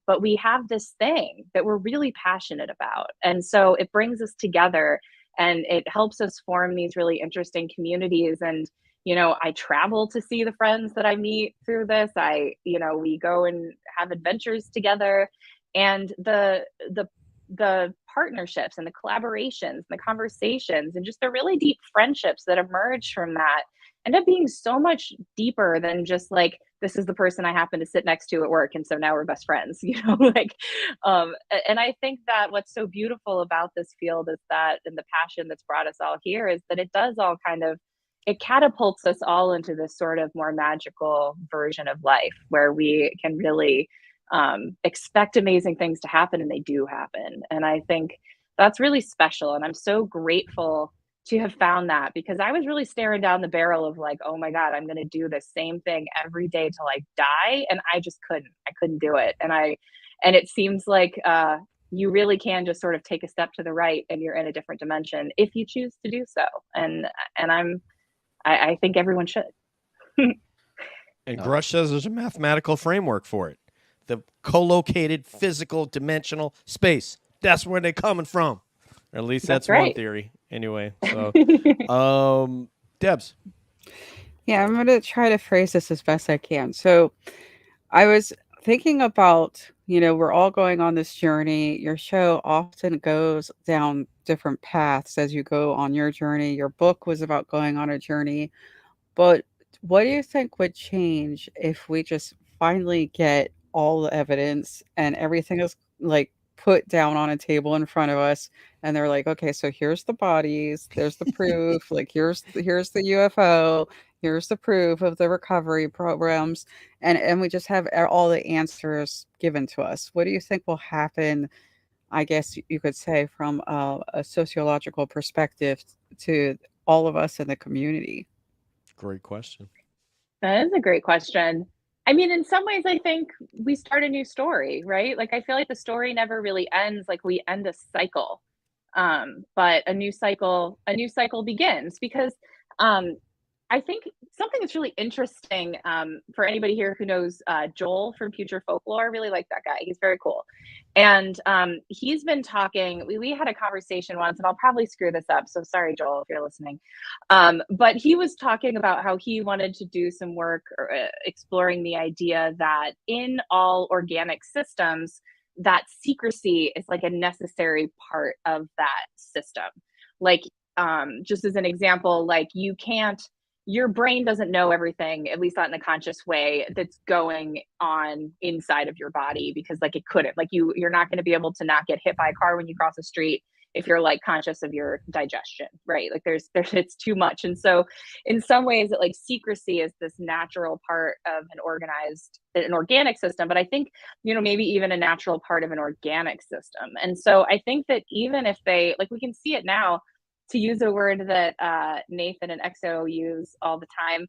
but we have this thing that we're really passionate about. And so it brings us together and it helps us form these really interesting communities. And, I travel to see the friends that I meet through this. We go and have adventures together, and the partnerships and the collaborations and the conversations and just the really deep friendships that emerge from that end up being so much deeper than just like, this is the person I happen to sit next to at work. And so now we're best friends, and I think that what's so beautiful about this field is that, and the passion that's brought us all here is that it does all it catapults us all into this sort of more magical version of life where we can really expect amazing things to happen, and they do happen. And I think that's really special. And I'm so grateful to have found that, because I was really staring down the barrel of like, oh my God, I'm going to do the same thing every day till I die. And I just couldn't do it. And it seems like you really can just sort of take a step to the right and you're in a different dimension if you choose to do so. And I think everyone should. And Grush says there's a mathematical framework for it. The co-located physical dimensional space. That's where they're coming from. Or at least that's right. One theory. Anyway, so Debs. Yeah, I'm going to try to phrase this as best I can. So I was thinking about, we're all going on this journey. Your show often goes down different paths as you go on your journey. Your book was about going on a journey. But what do you think would change if we just finally get all the evidence and everything is like put down on a table in front of us, and they're like, okay, so here's the bodies, there's the proof, like here's the UFO, here's the proof of the recovery programs, and we just have all the answers given to us. What do you think will happen, I guess you could say, from a sociological perspective to all of us in the community? Great question. That is a great question. I mean, in some ways, I think we start a new story, right? Like, I feel like the story never really ends. Like, we end a cycle, but a new cycle begins because I think something that's really interesting for anybody here who knows Joel from Future Folklore. I really like that guy. He's very cool. And he's been talking, we had a conversation once, and I'll probably screw this up. So sorry, Joel, if you're listening. But he was talking about how he wanted to do some work exploring the idea that in all organic systems, that secrecy is like a necessary part of that system. Like, just as an example, like your brain doesn't know everything, at least not in a conscious way, that's going on inside of your body, because like it couldn't, like you're not going to be able to not get hit by a car when you cross the street if you're like conscious of your digestion, right? Like there's it's too much. And so in some ways that like secrecy is this natural part of an organic system, but I think, maybe even a natural part of an organic system. And so I think that even if they, like, we can see it now, to use a word that Nathan and EXO use all the time,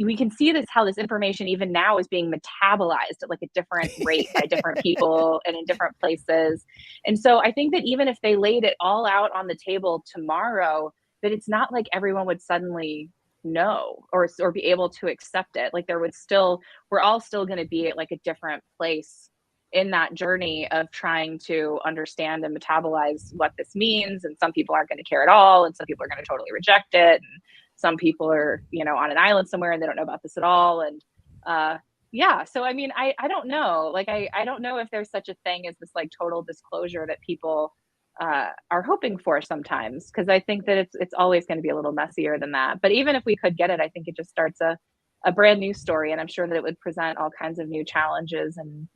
we can see how this information even now is being metabolized at like a different rate by different people and in different places. And so I think that even if they laid it all out on the table tomorrow, that it's not like everyone would suddenly know or be able to accept it. Like we're all still going to be at like a different place in that journey of trying to understand and metabolize what this means. And some people aren't going to care at all, and some people are going to totally reject it, and some people are on an island somewhere and they don't know about this at all. And so I mean, I don't know, like I don't know if there's such a thing as this like total disclosure that people are hoping for sometimes, because I think that it's always going to be a little messier than that. But even if we could get it, I think it just starts a brand new story, and I'm sure that it would present all kinds of new challenges and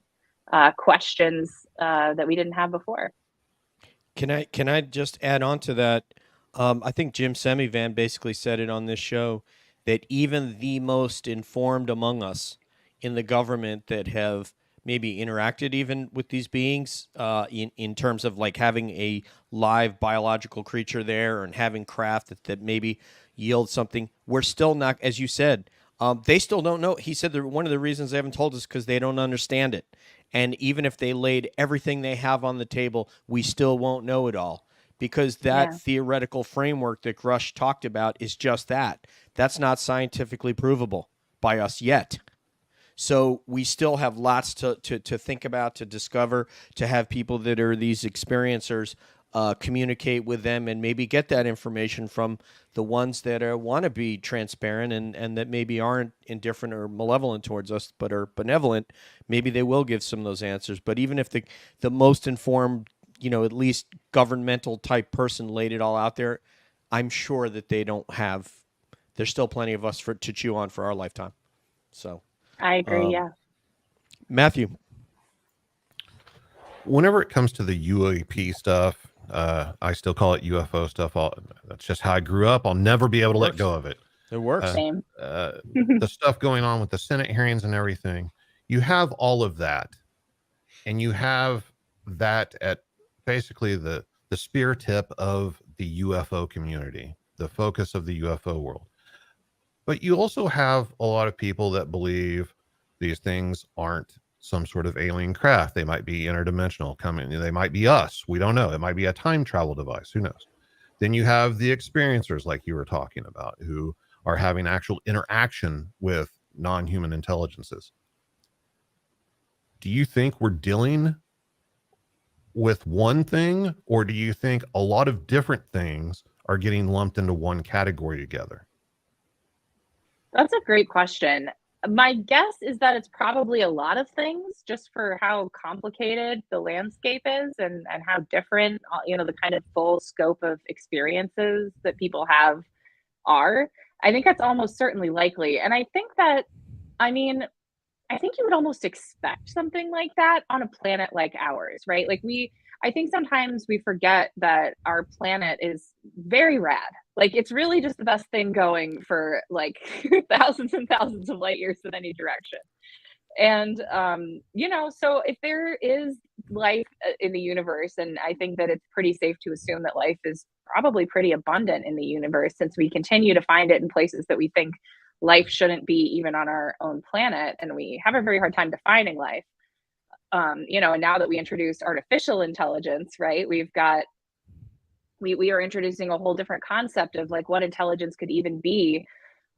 questions that we didn't have before. Can I just add on to that? I think Jim Semivan basically said it on this show, that even the most informed among us in the government that have maybe interacted even with these beings in terms of like having a live biological creature there and having craft that maybe yield something, we're still not, as you said, they still don't know. He said that one of the reasons they haven't told us because they don't understand it. And even if they laid everything they have on the table, we still won't know it all, because that theoretical framework that Grush talked about is just that. That's not scientifically provable by us yet. So we still have lots to think about, to discover, to have people that are these experiencers communicate with them and maybe get that information from the ones that want to be transparent and that maybe aren't indifferent or malevolent towards us, but are benevolent. Maybe they will give some of those answers. But even if the most informed, at least governmental type person laid it all out there, I'm sure that they don't have, there's still plenty of us to chew on for our lifetime. So I agree. Yeah. Matthew. Whenever it comes to the UAP stuff, I still call it UFO stuff. That's just how I grew up. I'll never be able to let go of it. It works. Same. The stuff going on with the Senate hearings and everything, you have all of that, and you have that at basically the spear tip of the UFO community, the focus of the UFO world. But you also have a lot of people that believe these things aren't some sort of alien craft. They might be interdimensional coming. They might be us. We don't know. It might be a time travel device. Who knows? Then you have the experiencers, like you were talking about, who are having actual interaction with non-human intelligences. Do you think we're dealing with one thing, or do you think a lot of different things are getting lumped into one category together? That's a great question. My guess is that it's probably a lot of things, just for how complicated the landscape is, and how different, the kind of full scope of experiences that people have are. I think that's almost certainly likely. And I think that, I mean, I think you would almost expect something like that on a planet like ours, right? I think sometimes we forget that our planet is very rad. Like, it's really just the best thing going for like thousands and thousands of light years in any direction. And, so if there is life in the universe, and I think that it's pretty safe to assume that life is probably pretty abundant in the universe, since we continue to find it in places that we think life shouldn't be, even on our own planet, and we have a very hard time defining life. And now that we introduced artificial intelligence, right, we are introducing a whole different concept of like what intelligence could even be.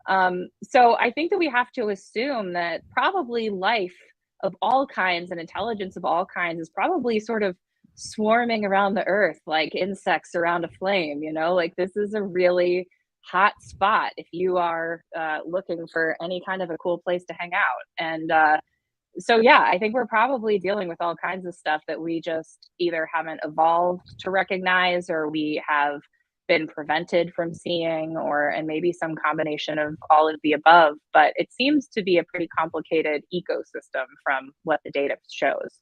So I think that we have to assume that probably life of all kinds and intelligence of all kinds is probably sort of swarming around the earth like insects around a flame. Like, this is a really hot spot if you are looking for any kind of a cool place to hang out. And so yeah, I think we're probably dealing with all kinds of stuff that we just either haven't evolved to recognize, or we have been prevented from seeing, and maybe some combination of all of the above. But it seems to be a pretty complicated ecosystem from what the data shows.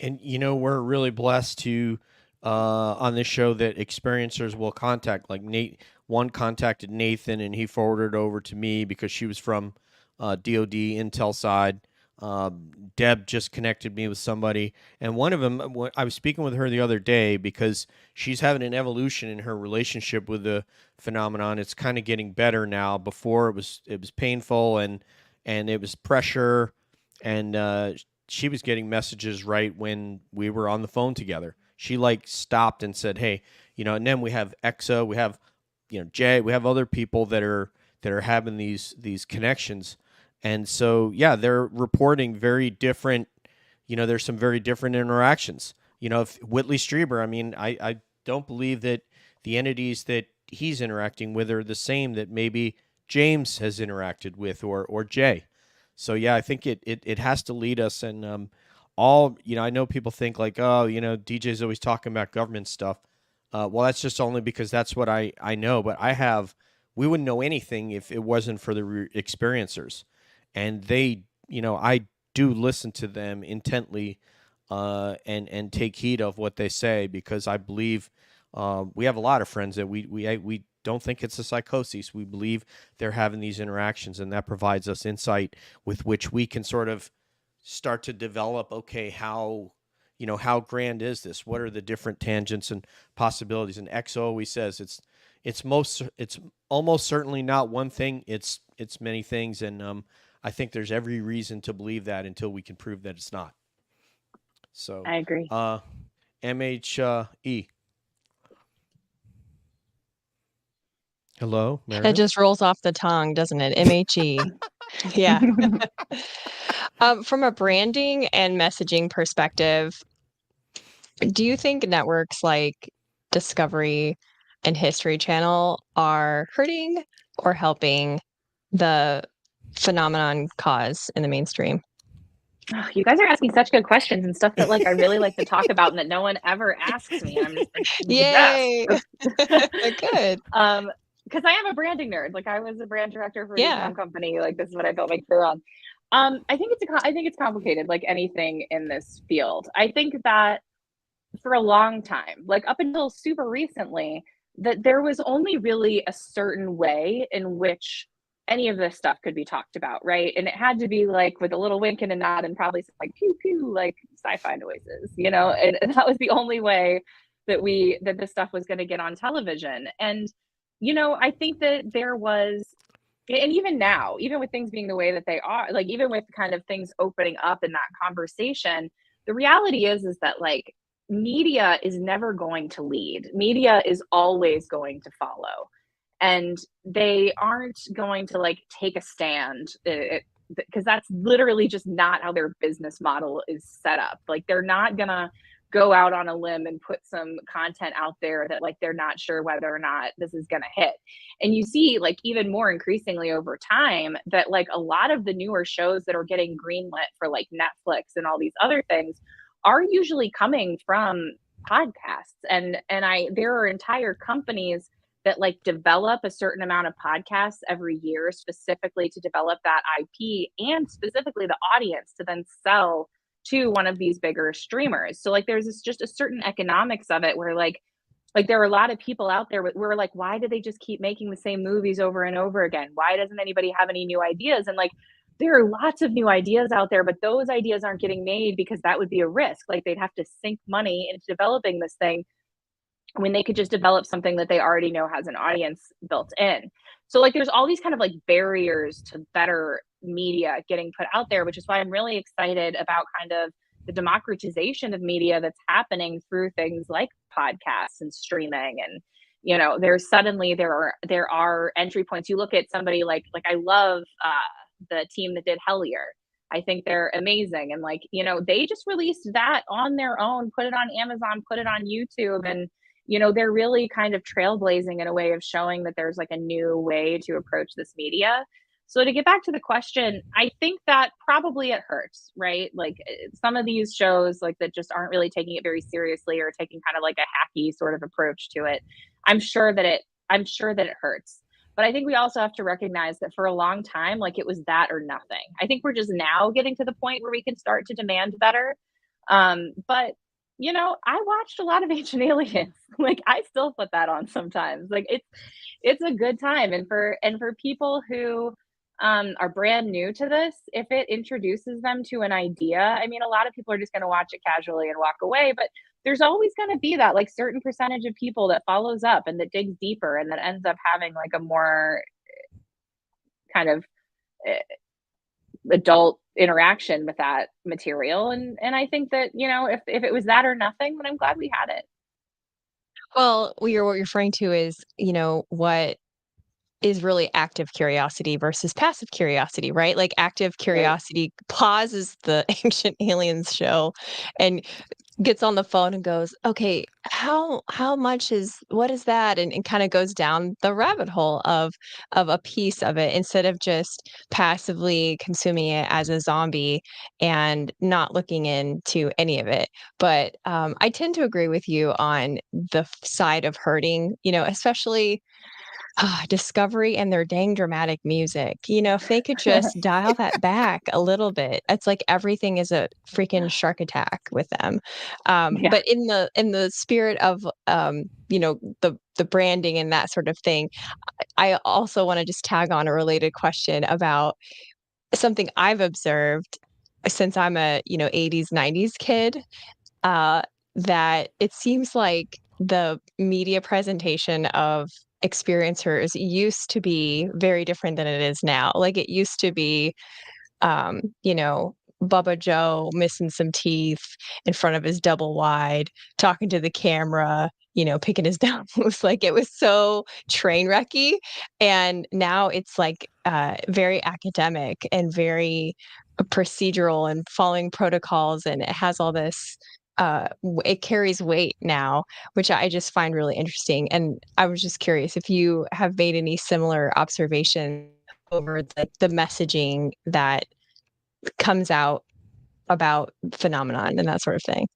And we're really blessed to on this show that experiencers will contact. Like one contacted Nathan, and he forwarded over to me because she was from DoD Intel side. Deb just connected me with somebody, and one of them, I was speaking with her the other day because she's having an evolution in her relationship with the phenomenon. It's kind of getting better now. Before it was painful, and it was pressure, and she was getting messages right when we were on the phone together. She like stopped and said, "Hey, and then we have EXO, we have Jay, we have other people that are having these connections." And so, yeah, they're reporting very different, there's some very different interactions. If Whitley Strieber, I don't believe that the entities that he's interacting with are the same that maybe James has interacted with, or Jay. So, yeah, I think it has to lead us. And I know people think like, oh, DJ's always talking about government stuff. Well, that's just only because that's what I know. But we wouldn't know anything if it wasn't for the experiencers. And they, I do listen to them intently and take heed of what they say, because I believe we have a lot of friends that we don't think it's a psychosis. We believe they're having these interactions, and that provides us insight with which we can sort of start to develop, okay, how grand is this? What are the different tangents and possibilities? And EXO always says it's almost certainly not one thing. It's many things. And I think there's every reason to believe that until we can prove that it's not. So I agree. MHE. Hello, Meredith? It just rolls off the tongue, doesn't it? MHE. Yeah. From a branding and messaging perspective, do you think networks like Discovery and History Channel are hurting or helping the phenomenon cause in the mainstream? Oh, you guys are asking such good questions and stuff that like I really like to talk about and that no one ever asks me. I'm just like, yay. Yes. Good. Because I am a branding nerd. Like, I was a brand director for a Yeah. company. Like, this is what I built my career on. I think it's complicated, like anything in this field. I think that for a long time, like up until super recently, that there was only really a certain way in which any of this stuff could be talked about, right? And it had to be like with a little wink and a nod and probably some like pew pew, like sci-fi noises, and that was the only way that this stuff was going to get on television. And I think that there was, and even now, even with things being the way that they are, like even with kind of things opening up in that conversation, the reality is that like media is never going to lead. Media is always going to follow. And they aren't going to like take a stand, because that's literally just not how their business model is set up. Like, they're not gonna go out on a limb and put some content out there that like they're not sure whether or not this is going to hit. And you see like even more increasingly over time that like a lot of the newer shows that are getting greenlit for like Netflix and all these other things are usually coming from podcasts. And there are entire companies that like develop a certain amount of podcasts every year specifically to develop that IP and specifically the audience to then sell to one of these bigger streamers. So like there's just a certain economics of it where like there are a lot of people out there where like, why do they just keep making the same movies over and over again? Why doesn't anybody have any new ideas? And like there are lots of new ideas out there, but those ideas aren't getting made because that would be a risk. Like they'd have to sink money into developing this thing when they could just develop something that they already know has an audience built in. So like there's all these kind of like barriers to better media getting put out there, which is why I'm really excited about kind of the democratization of media that's happening through things like podcasts and streaming. And you know, there's suddenly there are entry points. You look at somebody like I love the team that did Hellier. I think they're amazing. And like, you know, they just released that on their own, put it on Amazon, put it on YouTube. And, you know, they're really kind of trailblazing in a way of showing that there's like a new way to approach this media. So to get back to the question, I think that probably it hurts, right? Like some of these shows like that just aren't really taking it very seriously or taking kind of like a hacky sort of approach to it. I'm sure that it hurts. But I think we also have to recognize that for a long time, like it was that or nothing. I think we're just now getting to the point where we can start to demand better. But you know, I watched a lot of Ancient Aliens. Like I still put that on sometimes. Like it's a good time. And for people who are brand new to this, if it introduces them to an idea, I mean, a lot of people are just going to watch it casually and walk away, but there's always going to be that like certain percentage of people that follows up and that digs deeper and that ends up having like a more kind of adult interaction with that material. And I think that, you know, if it was that or nothing, then I'm glad we had it. Well, what you're referring to is, you know, what is really active curiosity versus passive curiosity, right? Like active curiosity pauses the Ancient Aliens show and gets on the phone and goes, okay, how much is what is that? And kind of goes down the rabbit hole of a piece of it instead of just passively consuming it as a zombie and not looking into any of it. But I tend to agree with you on the side of hurting, you know, especially Discovery and their dang dramatic music. You know, if they could just dial that back a little bit, it's like everything is a freaking shark attack with them. Yeah. But in the spirit of you know, the branding and that sort of thing, I also want to just tag on a related question about something I've observed since I'm a, you know, 80s, 90s kid, uh, that it seems like the media presentation of experiencers used to be very different than it is now. Like it used to be, you know, Bubba Joe missing some teeth in front of his double wide, talking to the camera, you know, picking his nose. Like it was so train wrecky. And now it's like very academic and very procedural and following protocols. And it has all this it carries weight now, which I just find really interesting. And I was just curious if you have made any similar observations over the messaging that comes out about phenomenon and that sort of thing.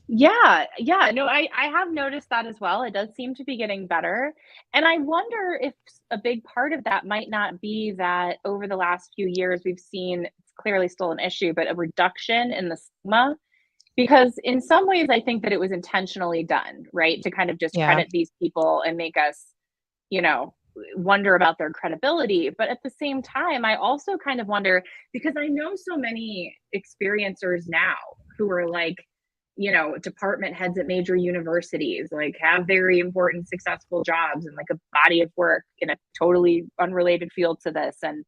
Yeah, no, I have noticed that as well. It does seem to be getting better. And I wonder if a big part of that might not be that over the last few years, we've seen, it's clearly still an issue, but a reduction in the stigma. Because in some ways, I think that it was intentionally done, right? To kind of Yeah. discredit these people and make us, you know, wonder about their credibility. But at the same time, I also kind of wonder because I know so many experiencers now who are like, you know, department heads at major universities, like have very important, successful jobs and like a body of work in a totally unrelated field to this. And,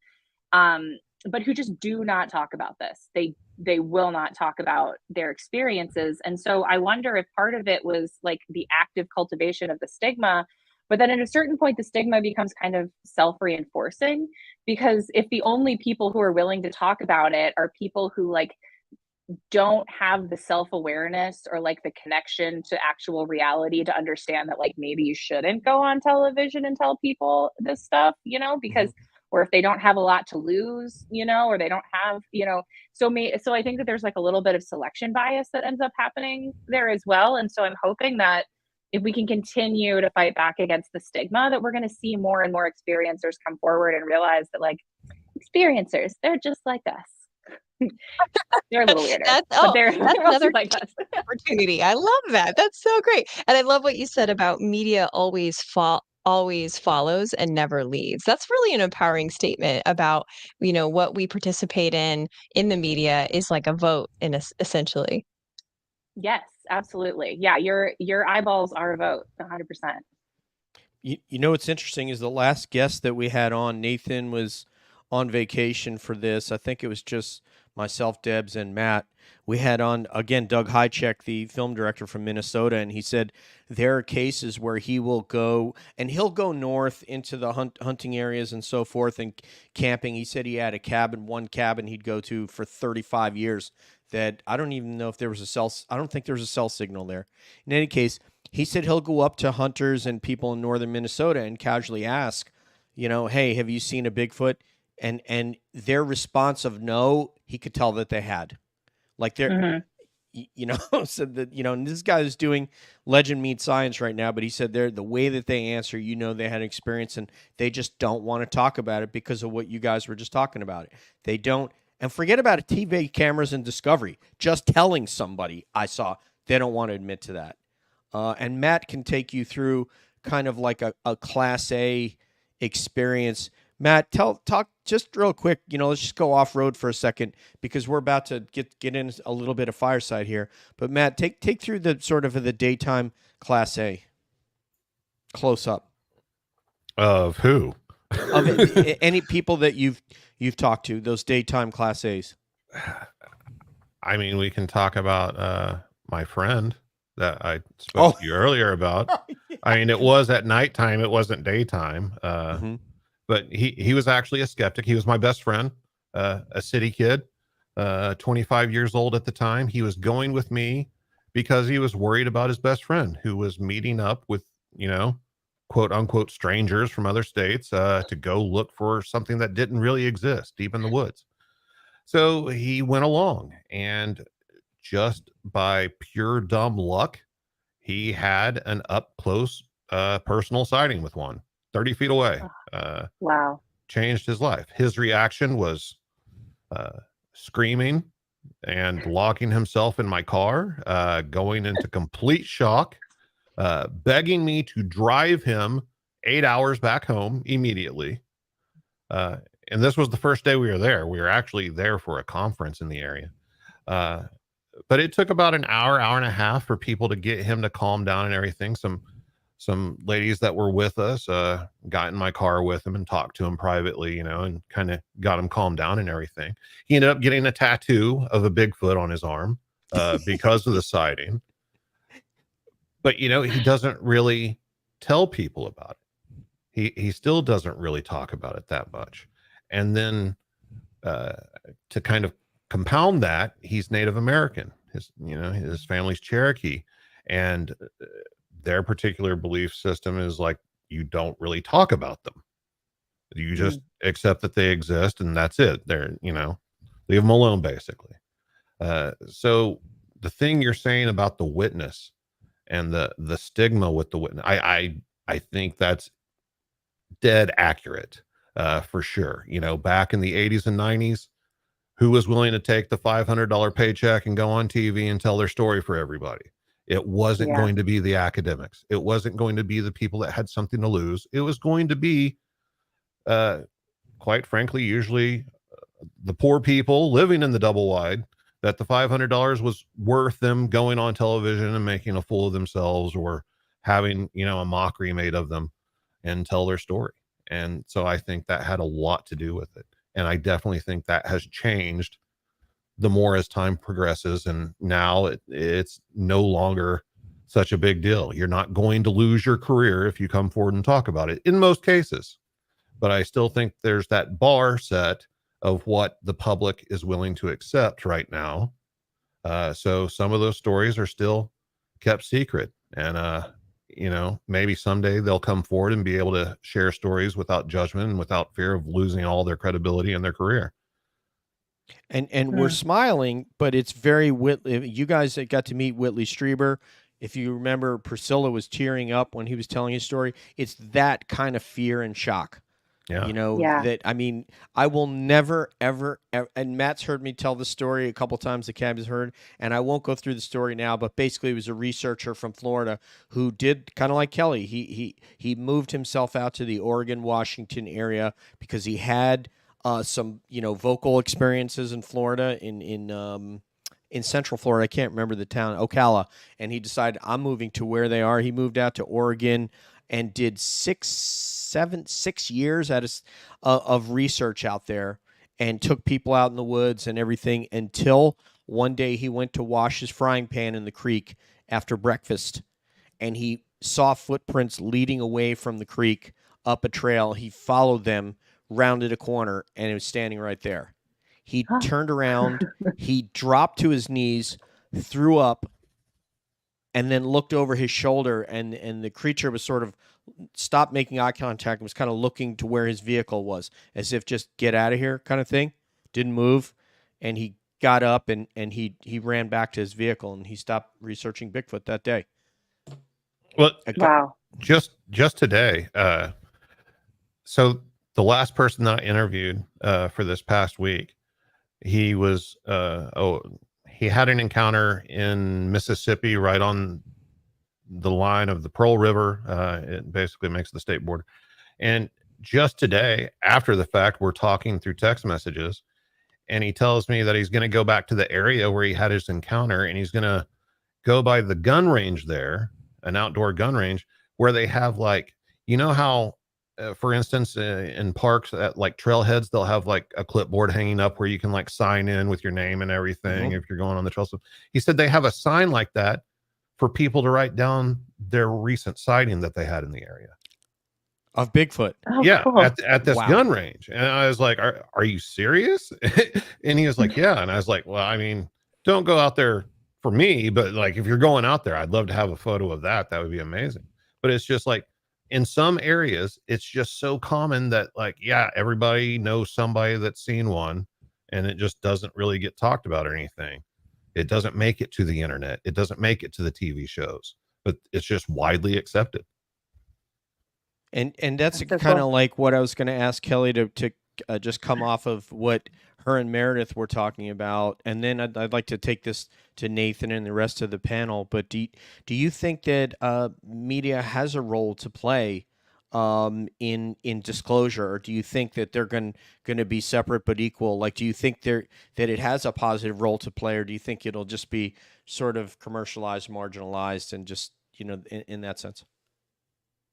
but who just do not talk about this. They will not talk about their experiences. And so I wonder if part of it was like the active cultivation of the stigma, but then at a certain point, the stigma becomes kind of self-reinforcing because if the only people who are willing to talk about it are people who like don't have the self-awareness or like the connection to actual reality to understand that like maybe you shouldn't go on television and tell people this stuff, because or if they don't have a lot to lose, or they don't have, so I think that there's like a little bit of selection bias that ends up happening there as well. And so I'm hoping that if we can continue to fight back against the stigma, that we're going to see more and more experiencers come forward and realize that like experiencers, they're just like us. They're a little weirder, but they're that's also another like us. opportunity. I love that. That's so great. And I love what you said about media always follows and never leads. That's really an empowering statement about, what we participate in the media is like a vote essentially. Yes, absolutely. Yeah, your eyeballs are a vote, 100%. You know what's interesting is the last guest that we had on, Nathan, was on vacation for this. I think it was just myself, Debs, and Matt. We had on, again, Doug Hychek, the film director from Minnesota, and he said there are cases where he will go, and he'll go north into the hunting areas and so forth and camping. He said he had one cabin he'd go to for 35 years that I don't even know if there was I don't think there was a cell signal there. In any case, he said he'll go up to hunters and people in northern Minnesota and casually ask, hey, have you seen a Bigfoot? And their response of no, he could tell that they had. Like they're, said that, and this guy is doing Legend Meets Science right now, but he said the way that they answer, they had experience and they just don't want to talk about it because of what you guys were just talking about. They don't, and forget about it, TV cameras and Discovery, just telling somebody I saw, they don't want to admit to that. And Matt can take you through kind of like a Class A experience. Matt, talk just real quick. Let's just go off road for a second because we're about to get in a little bit of fireside here. But Matt, take through the sort of the daytime Class A close up Of who? Of any people that you've talked to, those daytime Class A's. I mean, we can talk about my friend that I spoke to you earlier about. I mean, it was at nighttime. It wasn't daytime. But he was actually a skeptic. He was my best friend, a city kid, 25 years old at the time. He was going with me because he was worried about his best friend who was meeting up with, quote unquote strangers from other states to go look for something that didn't really exist deep in the woods. So he went along, and just by pure dumb luck, he had an up close personal sighting with one 30 feet away. Wow. Changed his life. His reaction was screaming and locking himself in my car, going into complete shock, begging me to drive him 8 hours back home immediately. And this was the first day we were there. We were actually there for a conference in the area. But it took about an hour and a half for people to get him to calm down and everything. Some ladies that were with us got in my car with him and talked to him privately, and kind of got him calmed down and everything. He ended up getting a tattoo of a Bigfoot on his arm because of the sighting. But, he doesn't really tell people about it. He still doesn't really talk about it that much. And then to kind of compound that, he's Native American. His family's Cherokee. And their particular belief system is like, you don't really talk about them. You just accept that they exist and that's it. They're, leave them alone basically. So the thing you're saying about the witness and the stigma with the witness, I think that's dead accurate for sure. Back in the 80s and 90s, who was willing to take the $500 paycheck and go on TV and tell their story for everybody? It wasn't going to be the academics. It wasn't going to be the people that had something to lose. It was going to be, quite frankly, usually the poor people living in the double wide that the $500 was worth them going on television and making a fool of themselves or having, a mockery made of them and tell their story. And so I think that had a lot to do with it. And I definitely think that has changed the more as time progresses, and now it's no longer such a big deal. You're not going to lose your career if you come forward and talk about it in most cases, but I still think there's that bar set of what the public is willing to accept right now. So some of those stories are still kept secret, and maybe someday they'll come forward and be able to share stories without judgment and without fear of losing all their credibility in their career. And we're smiling, but it's very Whitley. You guys that got to meet Whitley Strieber, if you remember, Priscilla was tearing up when he was telling his story. It's that kind of fear and shock. Yeah. That, I mean, I will never, ever, and Matt's heard me tell the story a couple times, the Cab has heard, and I won't go through the story now, but basically it was a researcher from Florida who did kind of like Kelly. He moved himself out to the Oregon, Washington area because he had some, vocal experiences in Florida, in Central Florida. I can't remember the town, Ocala, and he decided, I'm moving to where they are. He moved out to Oregon and did 6 years of research out there, and took people out in the woods and everything, until one day he went to wash his frying pan in the creek after breakfast, and he saw footprints leading away from the creek up a trail. He followed them, rounded a corner, and it was standing right there. He turned around, he dropped to his knees, threw up, and then looked over his shoulder, and the creature was sort of stopped making eye contact and was kind of looking to where his vehicle was, as if just get out of here kind of thing. Didn't move, and he got up and he ran back to his vehicle, and he stopped researching Bigfoot that day. Well, Wow. Just today. So the last person that I interviewed for this past week, he was he had an encounter in Mississippi, right on the line of the Pearl River. It basically makes the state border. And just today, after the fact, we're talking through text messages, and he tells me that he's going to go back to the area where he had his encounter, and he's going to go by the gun range there, an outdoor gun range, where they have, like, how for instance, in parks at like trailheads, they'll have like a clipboard hanging up where you can like sign in with your name and everything if you're going on the trail. So he said they have a sign like that for people to write down their recent sighting that they had in the area of Bigfoot. Oh, yeah, cool. at this gun range. And I was like, are you serious? And he was like, yeah. And I was like, well, I mean, don't go out there for me, but like if you're going out there, I'd love to have a photo of that. That would be amazing. But it's just like, in some areas, it's just so common that, like, yeah, everybody knows somebody that's seen one, and it just doesn't really get talked about or anything. It doesn't make it to the internet. It doesn't make it to the TV shows, but it's just widely accepted. And that's so kind of cool. like what I was going to ask Kelly to just come off of what her and Meredith were talking about, and then I'd like to take this to Nathan and the rest of the panel. But do you think that media has a role to play in disclosure, or do you think that they're going to be separate but equal? Like, do you think that it has a positive role to play, or do you think it'll just be sort of commercialized, marginalized, and just in that sense?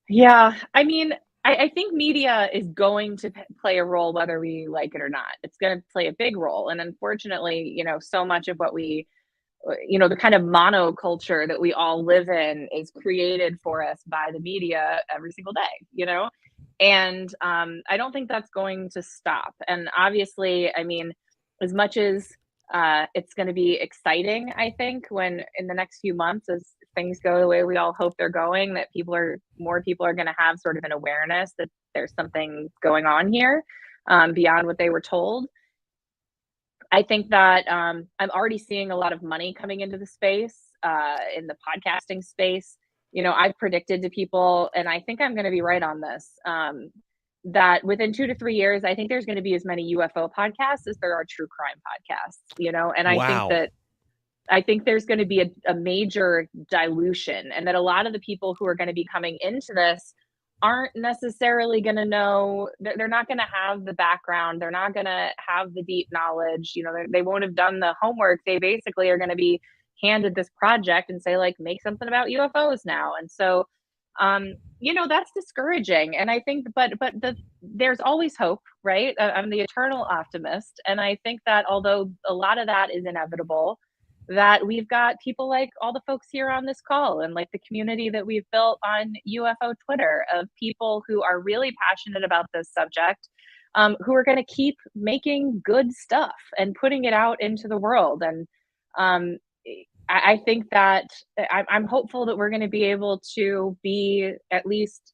Yeah, I mean, I think media is going to play a role whether we like it or not. It's going to play a big role. And unfortunately, so much of what we, the kind of monoculture that we all live in is created for us by the media every single day, And I don't think that's going to stop. And obviously, I mean, as much as it's going to be exciting, I think, when in the next few months, as things go the way we all hope they're going, that more people are going to have sort of an awareness that there's something going on here beyond what they were told. I think that I'm already seeing a lot of money coming into the space, in the podcasting space. I've predicted to people, and I think I'm going to be right on this, that within 2 to 3 years, I think there's going to be as many UFO podcasts as there are true crime podcasts, and I think there's going to be a major dilution, and that a lot of the people who are going to be coming into this aren't necessarily going to know. They're not going to have the background. They're not going to have the deep knowledge. They won't have done the homework. They basically are going to be handed this project and say, like, make something about UFOs now. And so, that's discouraging. And I think, but there's always hope, right? I'm the eternal optimist. And I think that although a lot of that is inevitable, that we've got people like all the folks here on this call, and like the community that we've built on UFO Twitter, of people who are really passionate about this subject, who are going to keep making good stuff and putting it out into the world. And um, I think that I'm hopeful that we're going to be able to be at least,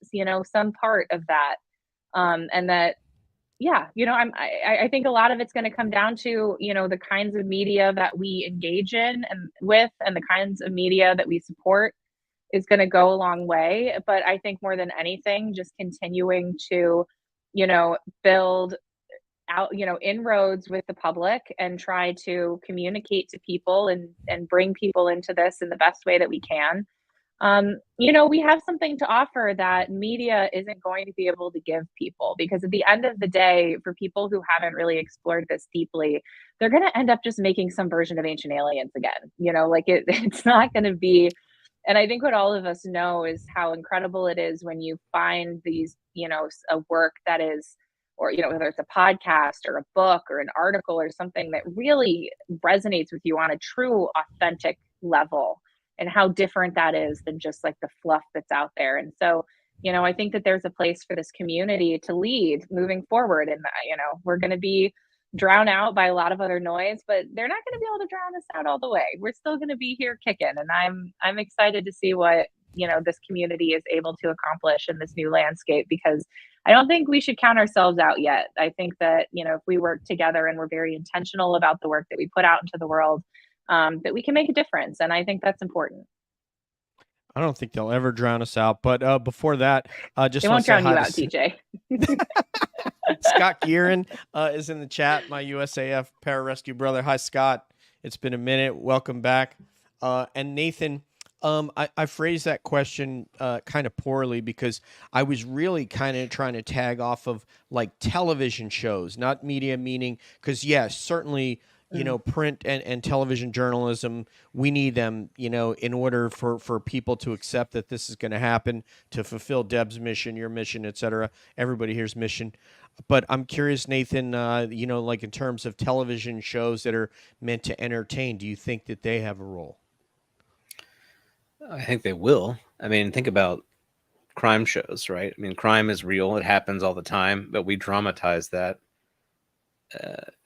some part of that. And that, yeah, I think a lot of it's going to come down to, the kinds of media that we engage in and with, and the kinds of media that we support is going to go a long way. But I think more than anything, just continuing to, build out, inroads with the public and try to communicate to people and bring people into this in the best way that we can. We have something to offer that media isn't going to be able to give people, because at the end of the day, for people who haven't really explored this deeply, they're going to end up just making some version of Ancient Aliens again. Like it's not going to be. And I think what all of us know is how incredible it is when you find these, a work that is, or, whether it's a podcast or a book or an article or something that really resonates with you on a true, authentic level, and how different that is than just like the fluff that's out there. And so, I think that there's a place for this community to lead moving forward. And, we're going to be drowned out by a lot of other noise, but they're not going to be able to drown us out all the way. We're still going to be here kicking. And I'm excited to see what, this community is able to accomplish in this new landscape, because I don't think we should count ourselves out yet. I think that, if we work together and we're very intentional about the work that we put out into the world, that we can make a difference. And I think that's important. I don't think they'll ever drown us out. But before that, just They want won't to say drown you hi out, to DJ. Scott Gearin is in the chat, my USAF pararescue brother. Hi, Scott. It's been a minute. Welcome back. And Nathan, I phrased that question kind of poorly, because I was really kind of trying to tag off of like television shows, not media, meaning, because yes, certainly, print and television journalism, we need them, in order for people to accept that this is going to happen, to fulfill Deb's mission, your mission, etc. Everybody here's mission. But I'm curious, Nathan, like in terms of television shows that are meant to entertain, do you think that they have a role? I think they will. I mean, think about crime shows, right? I mean, crime is real. It happens all the time, but we dramatize that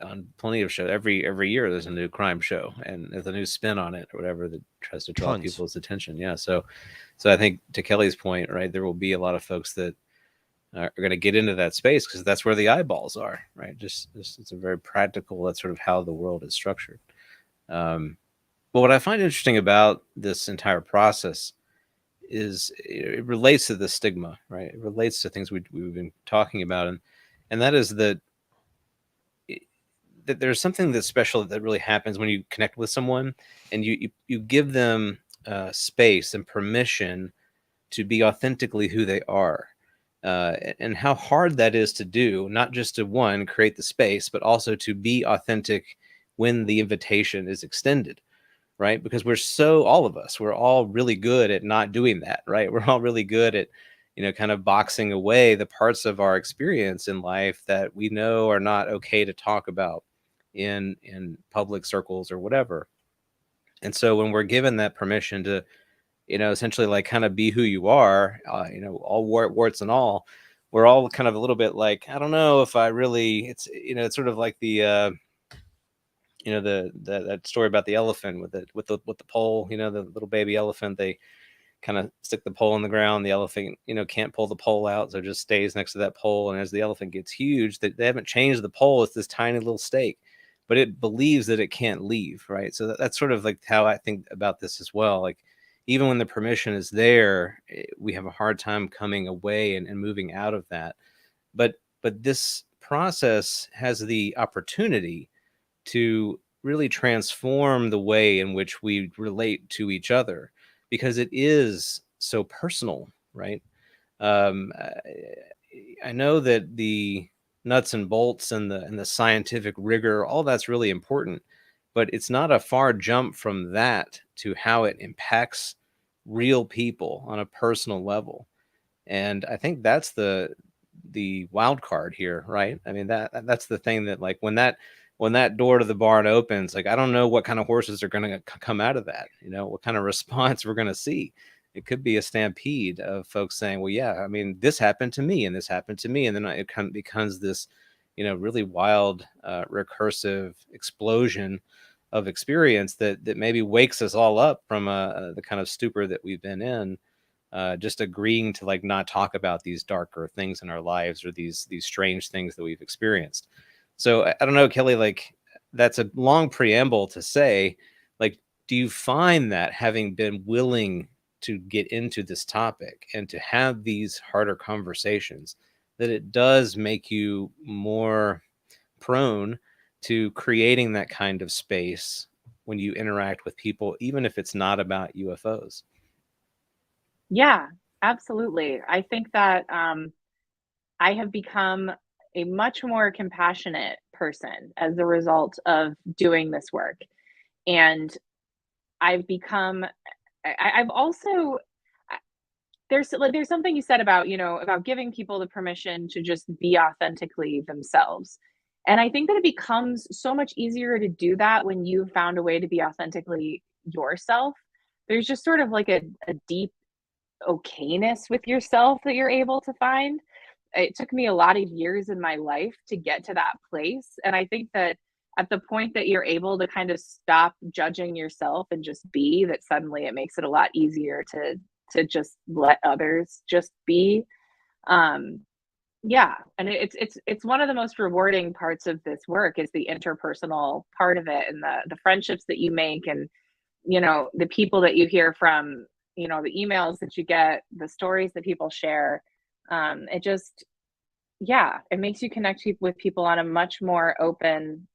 on plenty of shows. Every year there's a new crime show, and there's a new spin on it or whatever that tries to draw people's attention. Yeah. So I think, to Kelly's point, right, there will be a lot of folks that are going to get into that space because that's where the eyeballs are, right? Just it's a very practical, that's sort of how the world is structured. But what I find interesting about this entire process is it relates to the stigma, right? It relates to things we've been talking about, and that is that there's something that's special that really happens when you connect with someone and you give them space and permission to be authentically who they are, and how hard that is to do, not just to create the space, but also to be authentic when the invitation is extended. Right? Because all of us, we're all really good at not doing that, right? We're all really good at, kind of boxing away the parts of our experience in life that we know are not okay to talk about in public circles or whatever. And so when we're given that permission to, essentially like kind of be who you are, all warts and all, we're all kind of a little bit like, I don't know if I really, it's sort of like the, that story about the elephant with the pole, the little baby elephant, they kind of stick the pole in the ground. The elephant, can't pull the pole out. So it just stays next to that pole. And as the elephant gets huge, they haven't changed the pole. It's this tiny little stake, but it believes that it can't leave. Right. So that's sort of like how I think about this as well. Like, even when the permission is there, we have a hard time coming away and moving out of that. But this process has the opportunity to really transform the way in which we relate to each other, because it is so personal, right? I know that the nuts and bolts and the scientific rigor, all that's really important, but it's not a far jump from that to how it impacts real people on a personal level. And I think that's the wild card here, right? I mean, that's the thing that, like, when that door to the barn opens, like, I don't know what kind of horses are going to come out of that, what kind of response we're going to see. It could be a stampede of folks saying, well, yeah, I mean, this happened to me and this happened to me. And then it kind of becomes this, really wild, recursive explosion of experience that maybe wakes us all up from the kind of stupor that we've been in, just agreeing to like not talk about these darker things in our lives or these strange things that we've experienced. So I don't know, Kelly, like that's a long preamble to say, like, do you find that having been willing to get into this topic and to have these harder conversations, that it does make you more prone to creating that kind of space when you interact with people, even if it's not about UFOs? Yeah, absolutely. I think that I have become a much more compassionate person as a result of doing this work. And I've become, I've also, there's something you said about, about giving people the permission to just be authentically themselves. And I think that it becomes so much easier to do that when you've found a way to be authentically yourself. There's just sort of like a deep okayness with yourself that you're able to find. It took me a lot of years in my life to get to that place. And I think that at the point that you're able to kind of stop judging yourself and just be, that suddenly it makes it a lot easier to just let others just be. Yeah, and it's one of the most rewarding parts of this work is the interpersonal part of it, and the friendships that you make, and the people that you hear from, the emails that you get, the stories that people share. It just, yeah, it makes you connect with people on a much more open,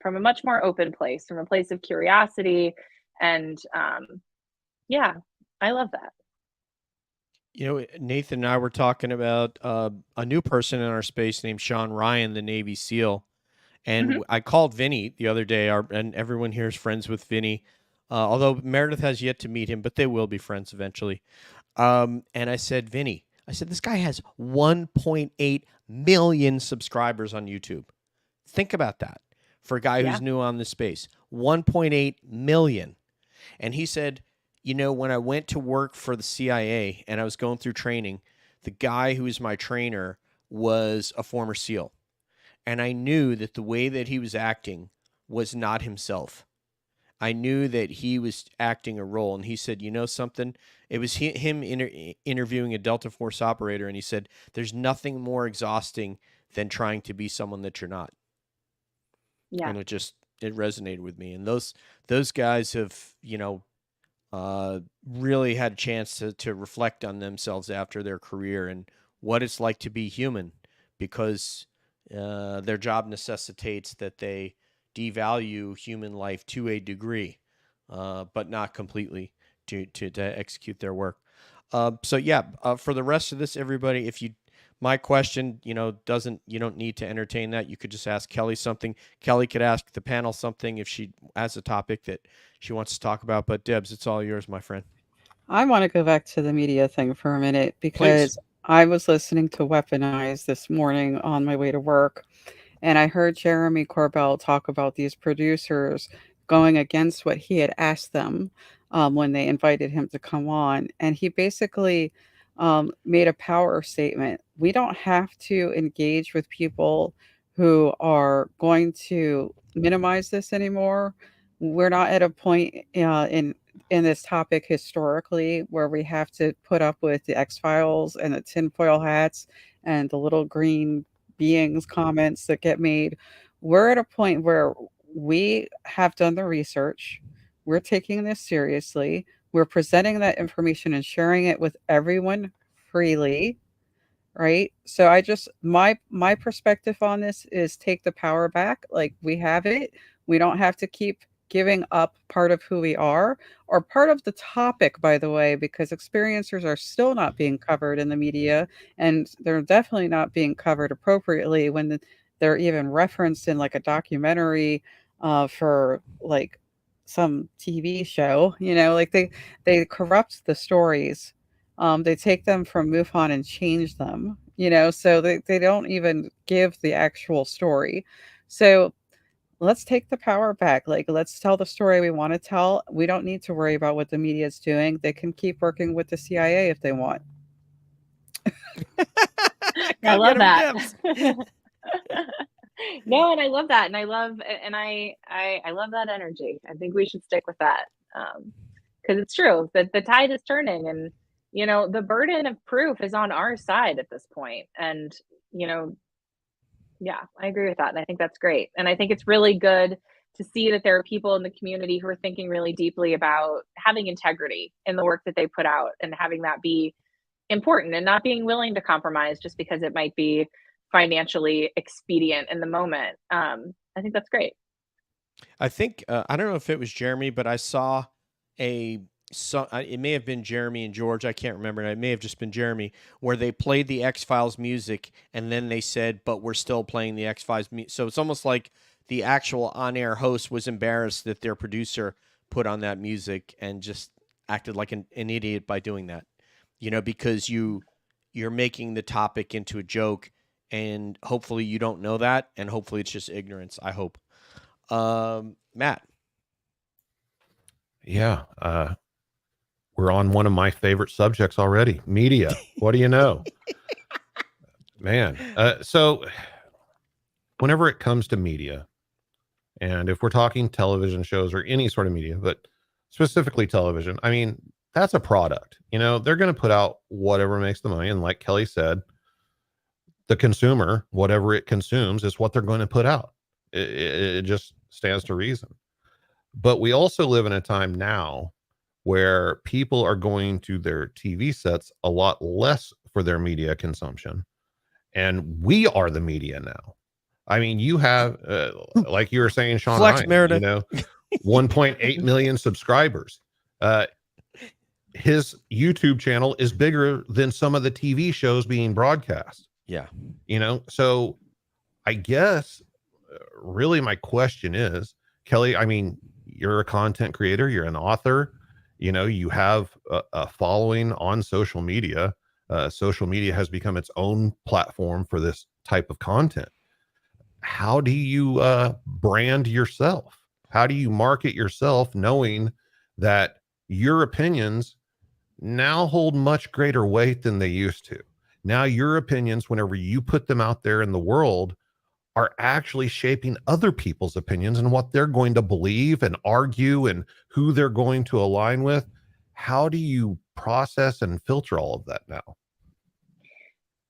from a much more open place, from a place of curiosity. And yeah, I love that. Nathan and I were talking about a new person in our space named Sean Ryan, the Navy SEAL. And Mhm. I called Vinny the other day, and everyone here is friends with Vinny, although Meredith has yet to meet him, but they will be friends eventually. And I said, Vinny, this guy has 1.8 million subscribers on YouTube. Think about that for a guy Yeah. who's new on this space. 1.8 million. And he said, when I went to work for the CIA and I was going through training, the guy who was my trainer was a former SEAL. And I knew that the way that he was acting was not himself. I knew that he was acting a role. And he said, something? It was him interviewing a Delta Force operator. And he said, there's nothing more exhausting than trying to be someone that you're not. Yeah. And it resonated with me. And those guys have, really had a chance to reflect on themselves after their career and what it's like to be human, because their job necessitates that they devalue human life to a degree, but not completely to execute their work. So yeah, for the rest of this, everybody, my question, you don't need to entertain that. You could just ask Kelly something. Kelly could ask the panel something if she has a topic that she wants to talk about. But Debs, it's all yours, my friend. I want to go back to the media thing for a minute Please. because I was listening to Weaponize this morning on my way to work, and I heard Jeremy Corbell talk about these producers going against what he had asked them when they invited him to come on. And he basically made a power statement. We don't have to engage with people who are going to minimize this anymore. We're not at a point in this topic historically where we have to put up with the X-Files and the tinfoil hats and the little green beings comments that get made. We're at a point where we have done the research. We're taking this seriously. We're presenting that information and sharing it with everyone freely, right? So I just my perspective on this is take the power back. Like, we have it. We don't have to keep giving up part of who we are or part of the topic, by the way, because experiencers are still not being covered in the media, and they're definitely not being covered appropriately when they're even referenced in like a documentary for like some TV show. Like they corrupt the stories. They take them from MUFON and change them, so they don't even give the actual story. So let's take the power back. Like, let's tell the story we want to tell. We don't need to worry about what the media is doing. They can keep working with the CIA if they want. I Go love get 'em, that. Debs. No, and I love that, and I love that energy. I think we should stick with that, because it's true that the tide is turning, and the burden of proof is on our side at this point, and you know, yeah, I agree with that, and I think that's great, and I think it's really good to see that there are people in the community who are thinking really deeply about having integrity in the work that they put out, and having that be important, and not being willing to compromise just because it might be financially expedient in the moment. I think that's great. I think I don't know if it was Jeremy, but I saw it may have been Jeremy and George. I can't remember. It may have just been Jeremy, where they played the X-Files music and then they said, "But we're still playing the X-Files." So it's almost like the actual on-air host was embarrassed that their producer put on that music and just acted like an idiot by doing that. Because you're making the topic into a joke, and hopefully you don't know that, and hopefully it's just ignorance. I hope. Matt. Yeah. We're on one of my favorite subjects already, media. What do you know? Man. So whenever it comes to media, and if we're talking television shows or any sort of media, but specifically television, I mean, that's a product. They're going to put out whatever makes the money. And like Kelly said, the consumer, whatever it consumes, is what they're going to put out. It just stands to reason. But we also live in a time now where people are going to their TV sets a lot less for their media consumption. And we are the media now. I mean, you have, like you were saying, Sean Flex Ryan, Meredith. 1.8 million subscribers. His YouTube channel is bigger than some of the TV shows being broadcast. Yeah. So I guess really my question is, Kelly, I mean, you're a content creator, you're an author, you have a following on social media. Social media has become its own platform for this type of content. How do you brand yourself? How do you market yourself, knowing that your opinions now hold much greater weight than they used to? Now your opinions, whenever you put them out there in the world, are actually shaping other people's opinions and what they're going to believe and argue and who they're going to align with. How do you process and filter all of that now?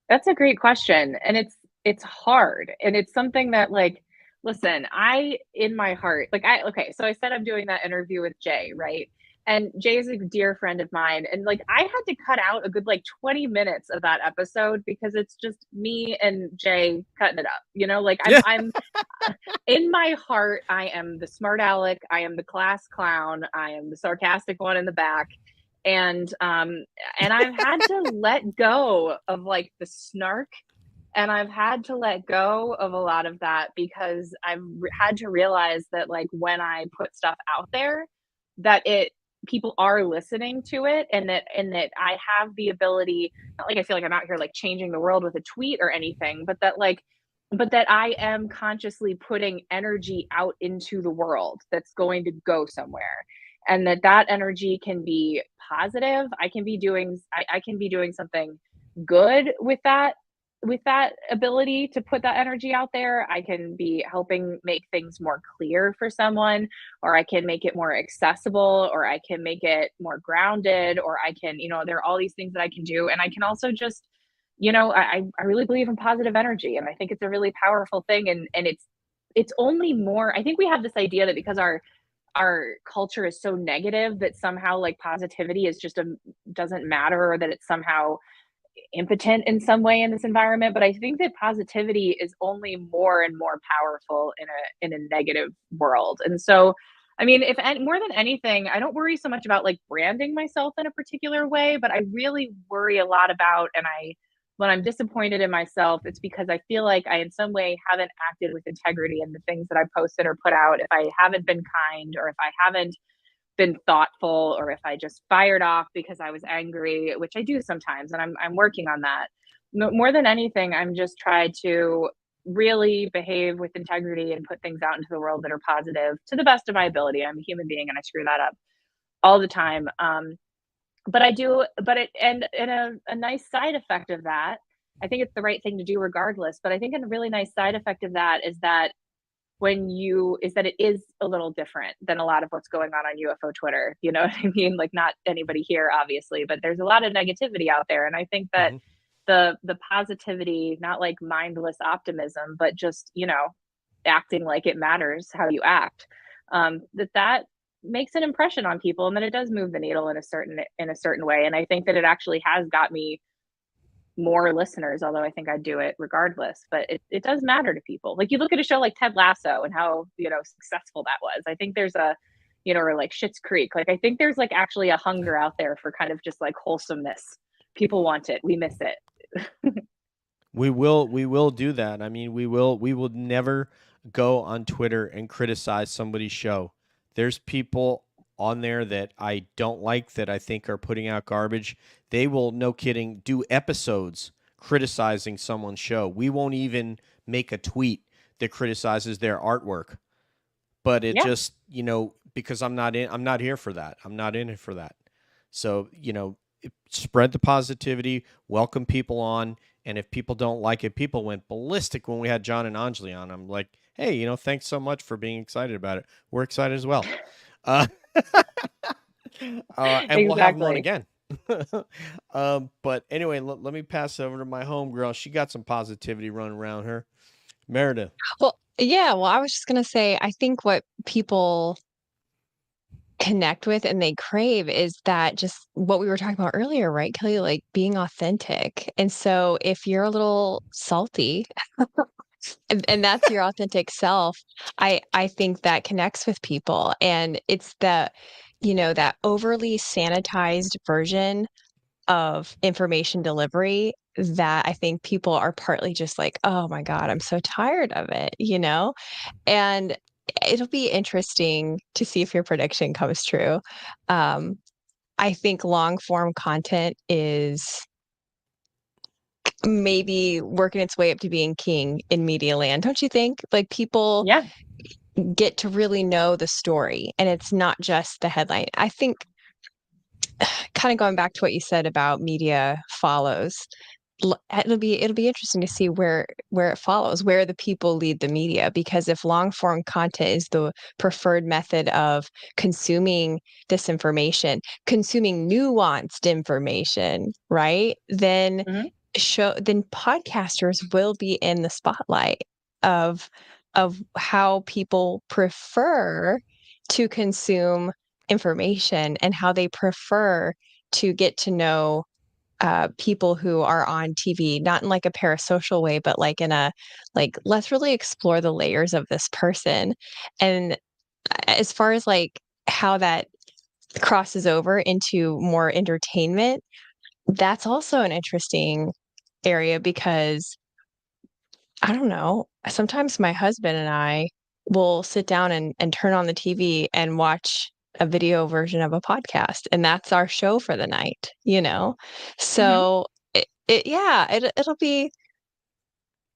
That's a great question. And it's hard. And it's something that, like, listen, in my heart, okay, so I said I'm doing that interview with Jay, right? And Jay is a dear friend of mine. And like, I had to cut out a good 20 minutes of that episode because it's just me and Jay cutting it up. I'm in my heart, I am the smart aleck, I am the class clown, I am the sarcastic one in the back. And I've had to let go of the snark, and I've had to let go of a lot of that because I've had to realize that when I put stuff out there, that people are listening to it, and that I have the ability, not I feel like I'm out here changing the world with a tweet or anything, but that I am consciously putting energy out into the world that's going to go somewhere. And that energy can be positive. I can be doing something good with that ability to put that energy out there. I can be helping make things more clear for someone, or I can make it more accessible, or I can make it more grounded, or I can, there are all these things that I can do. And I can also just, I really believe in positive energy, and I think it's a really powerful thing. And it's only more, I think we have this idea that because our culture is so negative that somehow positivity is just doesn't matter, or that it's somehow impotent in some way in this environment. But I think that positivity is only more and more powerful in a negative world. And so, I mean, if more than anything, I don't worry so much about branding myself in a particular way, but I really worry a lot about, when I'm disappointed in myself, it's because I feel like I in some way haven't acted with integrity in the things that I posted or put out. If I haven't been kind, or if I haven't been thoughtful, or if I just fired off because I was angry, which I do sometimes, and I'm working on that. More than anything, I'm just trying to really behave with integrity and put things out into the world that are positive to the best of my ability. I'm a human being and I screw that up all the time. But I do, and a nice side effect of that I think it's the right thing to do regardless. But I think a really nice side effect of that is that it is a little different than a lot of what's going on UFO Twitter. You know what I mean? Like, not anybody here, obviously, but there's a lot of negativity out there. And I think that the positivity, not like mindless optimism, but just, acting like it matters how you act, that makes an impression on people, and that it does move the needle in a certain way. And I think that it actually has got me more listeners, although I think I'd do it regardless. But it does matter to people. Like, you look at a show like Ted Lasso and how, successful that was. I think there's or like Schitt's Creek. Like, I think there's like actually a hunger out there for kind of just like wholesomeness. People want it. We miss it. We will do that. I mean, we will never go on Twitter and criticize somebody's show. There's people on there that I don't like, that I think are putting out garbage. They will, no kidding, do episodes criticizing someone's show. We won't even make a tweet that criticizes their artwork. But it just, because I'm not here for that. I'm not in it for that. So, spread the positivity, welcome people on. And if people don't like it, people went ballistic when we had John and Anjali on. I'm like, hey, thanks so much for being excited about it. We're excited as well. And we'll have them on again. But anyway, let me pass over to my homegirl. She got some positivity running around her. Meredith. Well, yeah, I was just going to say, I think what people connect with and they crave is that, just what we were talking about earlier, right, Kelly? Like, being authentic. And so if you're a little salty and that's your authentic self, I think that connects with people. And it's that, that overly sanitized version of information delivery that I think people are partly just like, oh my God, I'm so tired of it, And it'll be interesting to see if your prediction comes true. I think long form content is maybe working its way up to being king in media land. Don't you think? Like, people get to really know the story, and it's not just the headline. I think, kind of going back to what you said about media follows, it'll be interesting to see where it follows, where the people lead the media. Because if long form content is the preferred method of consuming this information, consuming nuanced information, right, then podcasters will be in the spotlight of how people prefer to consume information, and how they prefer to get to know people who are on TV, not in like a parasocial way, but like in a, like, let's really explore the layers of this person. And as far as like how that crosses over into more entertainment, that's also an interesting area, because I don't know, sometimes my husband and I will sit down and turn on the TV and watch a video version of a podcast, and that's our show for the night, So it'll be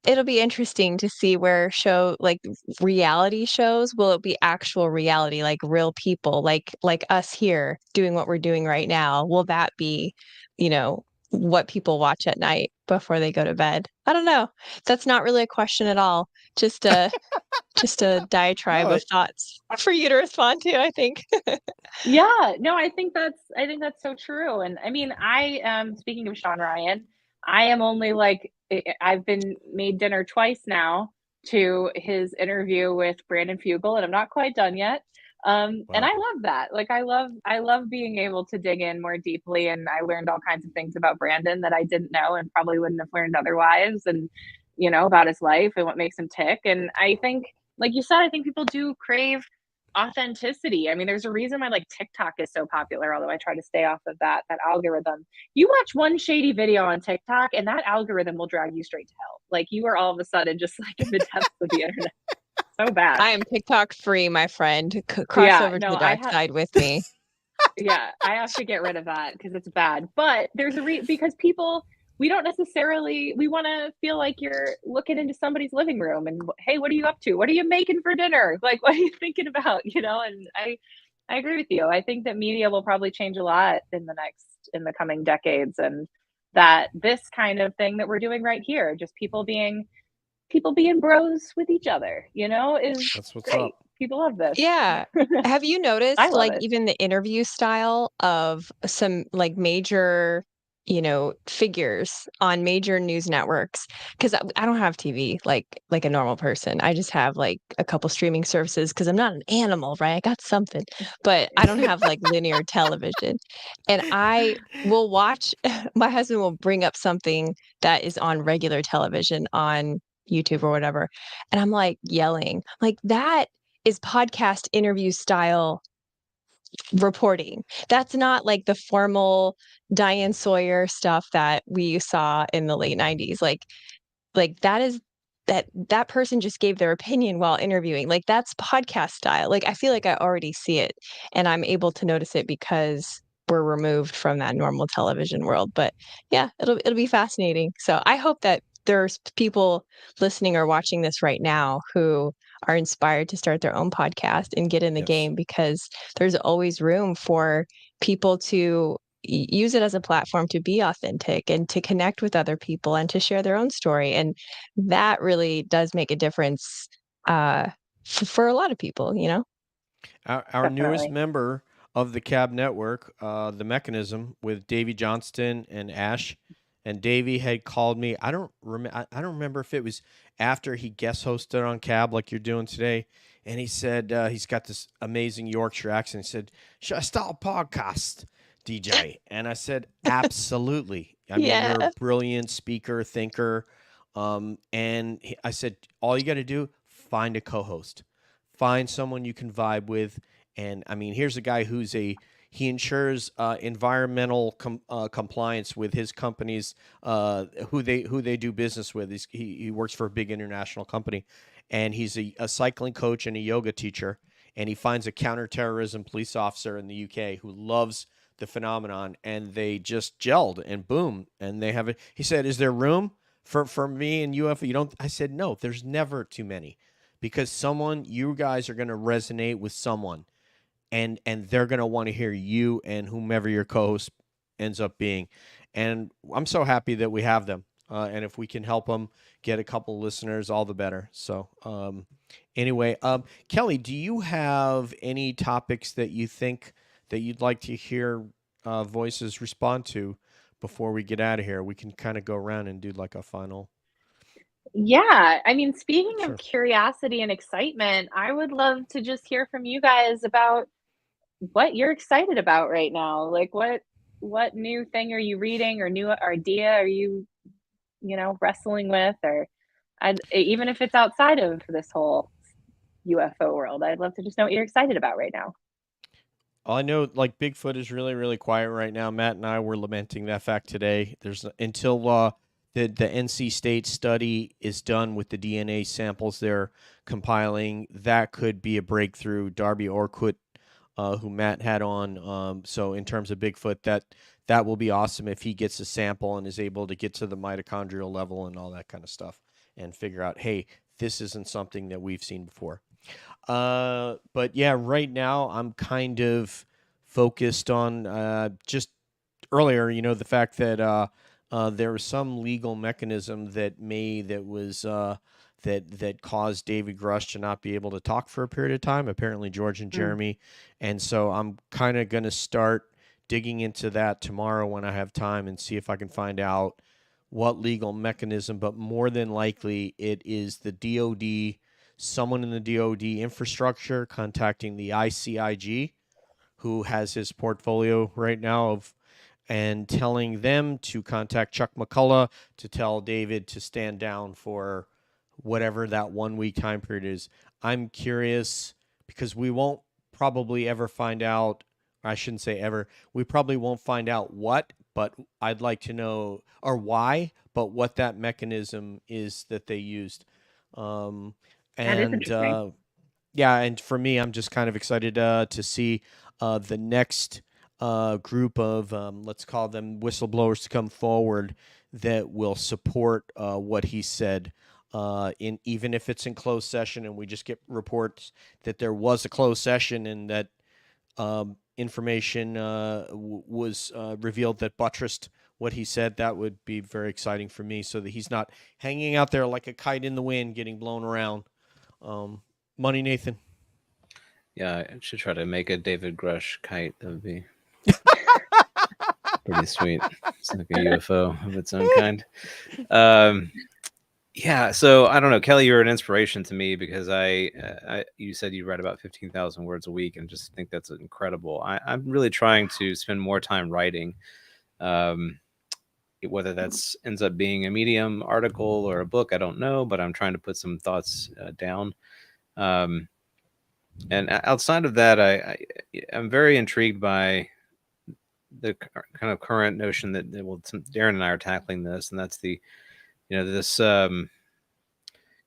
interesting to see where like reality shows, will it be actual reality, like real people, like us here doing what we're doing right now? Will that be, what people watch at night before they go to bed? I don't know. That's not really a question at all. Just a diatribe of thoughts for you to respond to, I think. Yeah, no, I think that's so true. And I mean, I am, speaking of Sean Ryan, I am only like, I've been made dinner twice now to his interview with Brandon Fugel, and I'm not quite done yet. And I love that. Like, I love being able to dig in more deeply, and I learned all kinds of things about Brandon that I didn't know and probably wouldn't have learned otherwise, and about his life and what makes him tick. And I think, like you said, I think people do crave authenticity. I mean, there's a reason why like TikTok is so popular, although I try to stay off of that algorithm. You watch one shady video on TikTok and that algorithm will drag you straight to hell. Like, you are all of a sudden just like in the depths of the internet. So bad. I am TikTok free, my friend. Cross over to the dark side with me. Yeah, I have to get rid of that because it's bad. But there's because people, we don't necessarily, we want to feel like you're looking into somebody's living room and, hey, what are you up to? What are you making for dinner? Like, what are you thinking about? And I agree with you. I think that media will probably change a lot in the coming decades. And that this kind of thing that we're doing right here, just people being bros with each other, is That's what's great. up. People love this. Yeah. Have you I noticed, love like, it. even the interview style of some, like, major, figures on major news networks? 'Cause I don't have TV like a normal person. I just have, like, a couple streaming services because 'cause I'm not an animal, right? I got something, but I don't have, like, linear television. And I will watch my husband will bring up something that is on regular television on YouTube or whatever, and I'm, like, yelling, like, "That is podcast interview style reporting. That's not like the formal Diane Sawyer stuff that we saw in the late 90s. Like that is that person just gave their opinion while interviewing. Like that's podcast style. Like I feel like I already see it and I'm able to notice it because we're removed from that normal television world. But yeah, it'll be fascinating. So I hope that there's people listening or watching this right now who are inspired to start their own podcast and get in the Yes. game because there's always room for people to use it as a platform to be authentic and to connect with other people and to share their own story. And that really does make a difference for a lot of people, you know? Our newest Definitely. member of the Cab Network, the Mechanism, with Davy Johnston and Ash, and Davy had called me. I don't remember if it was after he guest hosted on Cab like you're doing today, and he said he's got this amazing Yorkshire accent. He said, "Should I start a podcast, DJ?" And I said, "Absolutely. I mean, you're a Yeah. brilliant speaker, thinker." I said, "All you got to do, find a co-host." Find someone you can vibe with. And I mean, here's a guy he ensures environmental compliance with his companies, who they do business with. He works for a big international company, and he's a cycling coach and a yoga teacher. And he finds a counterterrorism police officer in the UK who loves the phenomenon, and they just gelled, and boom, and they have it. He said, "Is there room for me and UFO?" You don't. I said, "No, there's never too many." Because you guys are going to resonate with someone, and they're going to want to hear you and whomever your co-host ends up being. And I'm so happy that we have them, and if we can help them get a couple listeners, all the better. So anyway, Kelly, do you have any topics that you think that you'd like to hear voices respond to before we get out of here? We can kind of go around and do like a final. Yeah, I mean, speaking of Sure. curiosity and excitement, I would love to just hear from you guys about what you're excited about right now. Like what new thing are you reading or new idea are you, wrestling with or even if it's outside of this whole UFO world. I'd love to just know what you're excited about right now. All I know, like Bigfoot is really, really quiet right now. Matt and I were lamenting that fact today. There's until the NC State study is done with the DNA samples they're compiling, that could be a breakthrough. Darby Orkut, who Matt had on. So in terms of Bigfoot, that will be awesome if he gets a sample and is able to get to the mitochondrial level and all that kind of stuff and figure out, hey, this isn't something that we've seen before. But yeah, right now I'm kind of focused on just earlier, the fact that there was some legal mechanism that caused David Grush to not be able to talk for a period of time. Apparently, George and Mm. Jeremy, and so I'm kind of going to start digging into that tomorrow when I have time and see if I can find out what legal mechanism. But more than likely, it is the DoD, someone in the DoD infrastructure contacting the ICIG, who has his portfolio right now of and telling them to contact Chuck McCullough to tell David to stand down for whatever that 1 week time period is. I'm curious because we won't probably ever find out. Or I shouldn't say ever. We probably won't find out what, but I'd like to know or why, but what that mechanism is that they used. Um, That is and interesting. Yeah, and for me, I'm just kind of excited to see the next group of, let's call them whistleblowers, to come forward that will support what he said. In even if it's in closed session, and we just get reports that there was a closed session and that information was revealed that buttressed what he said, that would be very exciting for me, so that he's not hanging out there like a kite in the wind, getting blown around. Money Nathan. Yeah, I should try to make a David Grush kite. That would be pretty sweet. It's like a UFO of its own kind. Yeah, so I don't know, Kelly, you're an inspiration to me because you said you write about 15,000 words a week, and just think that's incredible. I'm really trying to spend more time writing, whether that's ends up being a Medium article or a book, I don't know, but I'm trying to put some thoughts down. And outside of that, I'm very intrigued by the kind of current notion that Darren and I are tackling this, and that's this kind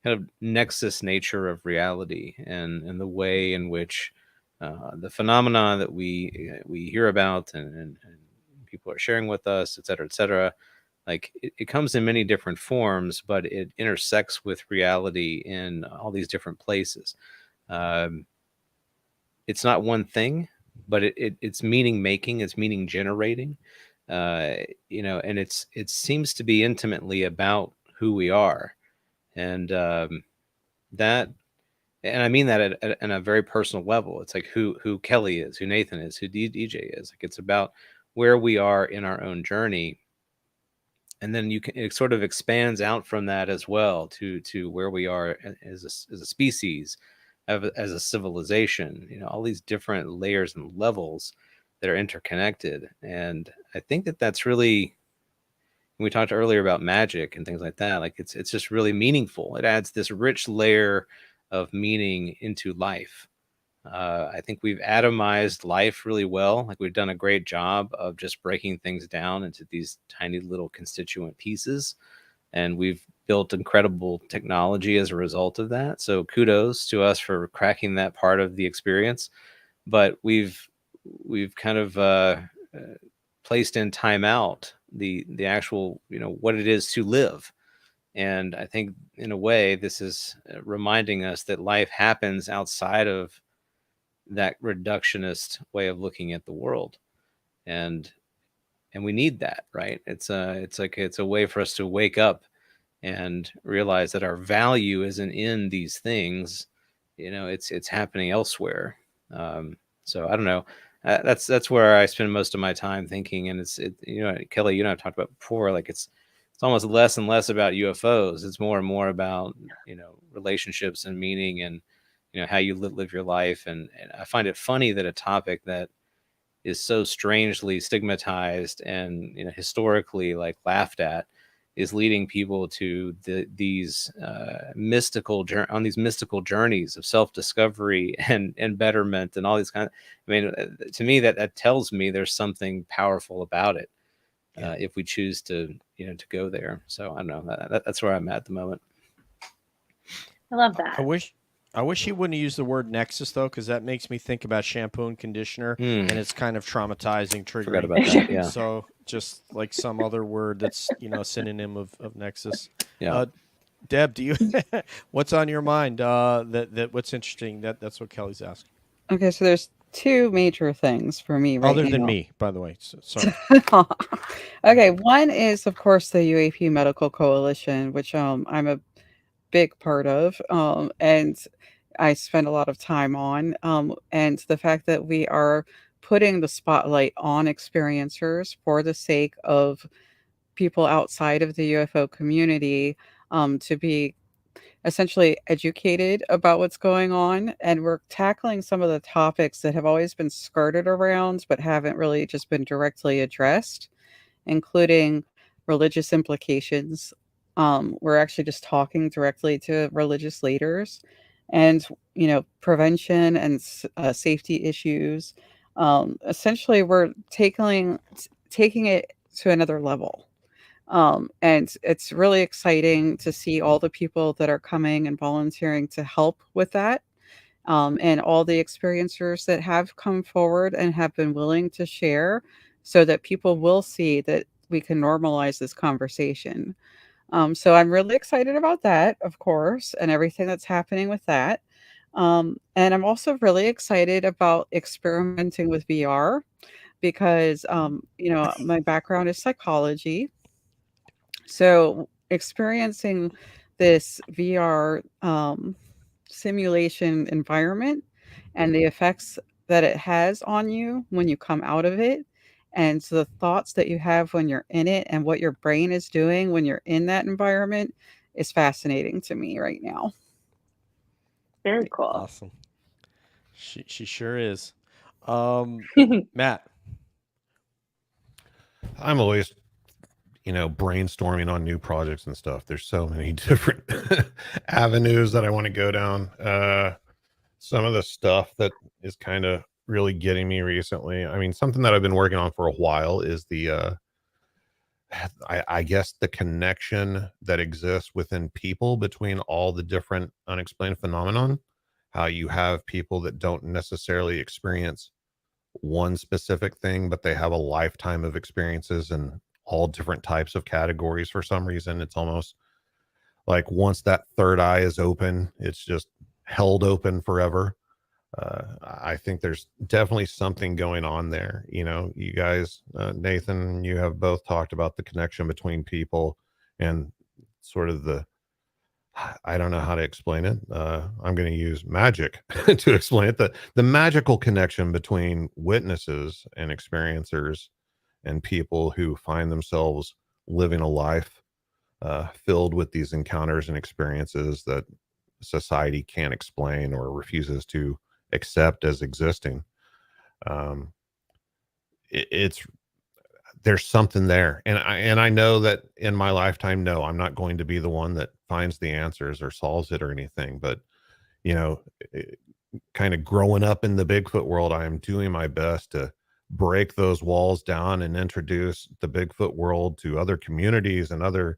of nexus nature of reality, and the way in which the phenomena that we hear about and people are sharing with us, et cetera, like it comes in many different forms, but it intersects with reality in all these different places. It's not one thing, but it's meaning making, it's meaning generating, and it seems to be intimately about who we are, and that, and I mean that at a very personal level. It's like who Kelly is, who Nathan is, who DJ is. Like, it's about where we are in our own journey, and then it sort of expands out from that as well to where we are as a species, as a civilization. All these different layers and levels that are interconnected, and I think that that's really, we talked earlier about magic and things like that. Like, it's just really meaningful. It adds this rich layer of meaning into life. I think we've atomized life really well. Like, we've done a great job of just breaking things down into these tiny little constituent pieces, and we've built incredible technology as a result of that. So kudos to us for cracking that part of the experience. But we've kind of placed in timeout the actual, what it is to live. And I think in a way, this is reminding us that life happens outside of that reductionist way of looking at the world. And we need that, right? It's a way for us to wake up and realize that our value isn't in these things. It's happening elsewhere. So I don't know. That's where I spend most of my time thinking. And Kelly, I've talked about before, like it's almost less and less about UFOs. It's more and more about, relationships and meaning, and, how you live your life. And I find it funny that a topic that is so strangely stigmatized and, historically like laughed at, is leading people to these mystical journeys of self-discovery and betterment and all these kind of. I mean, to me, that tells me there's something powerful about it, if we choose to go there. So I don't know. That's where I'm at the moment. I love that. I wish he wouldn't use the word nexus, though, because that makes me think about shampoo and conditioner, and it's kind of traumatizing, triggering. Forgot about that. Yeah. So just like some other word that's a synonym of nexus. Yeah. Deb, do you what's on your mind? That what's interesting? That's what Kelly's asking. Okay, so there's two major things for me right now. Other than me, by the way. So, sorry. Okay, one is, of course, the UAP Medical Coalition, which I'm a big part of, and I spend a lot of time on, and the fact that we are putting the spotlight on experiencers for the sake of people outside of the UFO community, to be essentially educated about what's going on. And we're tackling some of the topics that have always been skirted around but haven't really just been directly addressed, including religious implications. We're actually just talking directly to religious leaders, and prevention and safety issues. Essentially, we're taking it to another level. And it's really exciting to see all the people that are coming and volunteering to help with that, and all the experiencers that have come forward and have been willing to share, so that people will see that we can normalize this conversation. So I'm really excited about that, of course, and everything that's happening with that. And I'm also really excited about experimenting with VR, because my background is psychology. So experiencing this VR simulation environment and the effects that it has on you when you come out of it, and so the thoughts that you have when you're in it and what your brain is doing when you're in that environment is fascinating to me right now. Very cool. Awesome. She sure is. Matt. I'm always, brainstorming on new projects and stuff. There's so many different avenues that I want to go down. Some of the stuff that is kind of really getting me recently. I mean, something that I've been working on for a while is the, I guess the connection that exists within people between all the different unexplained phenomenon. How you have people that don't necessarily experience one specific thing, but they have a lifetime of experiences in all different types of categories. For some reason, it's almost like once that third eye is open, it's just held open forever. I think there's definitely something going on there. You guys, Nathan, you have both talked about the connection between people and sort of I don't know how to explain it. I'm going to use magic to explain it. The magical connection between witnesses and experiencers and people who find themselves living a life filled with these encounters and experiences that society can't explain or refuses to accept as existing. It's there's something there, and I know that in my lifetime, no, I'm not going to be the one that finds the answers or solves it or anything, but kind of growing up in the Bigfoot world, I am doing my best to break those walls down and introduce the Bigfoot world to other communities and other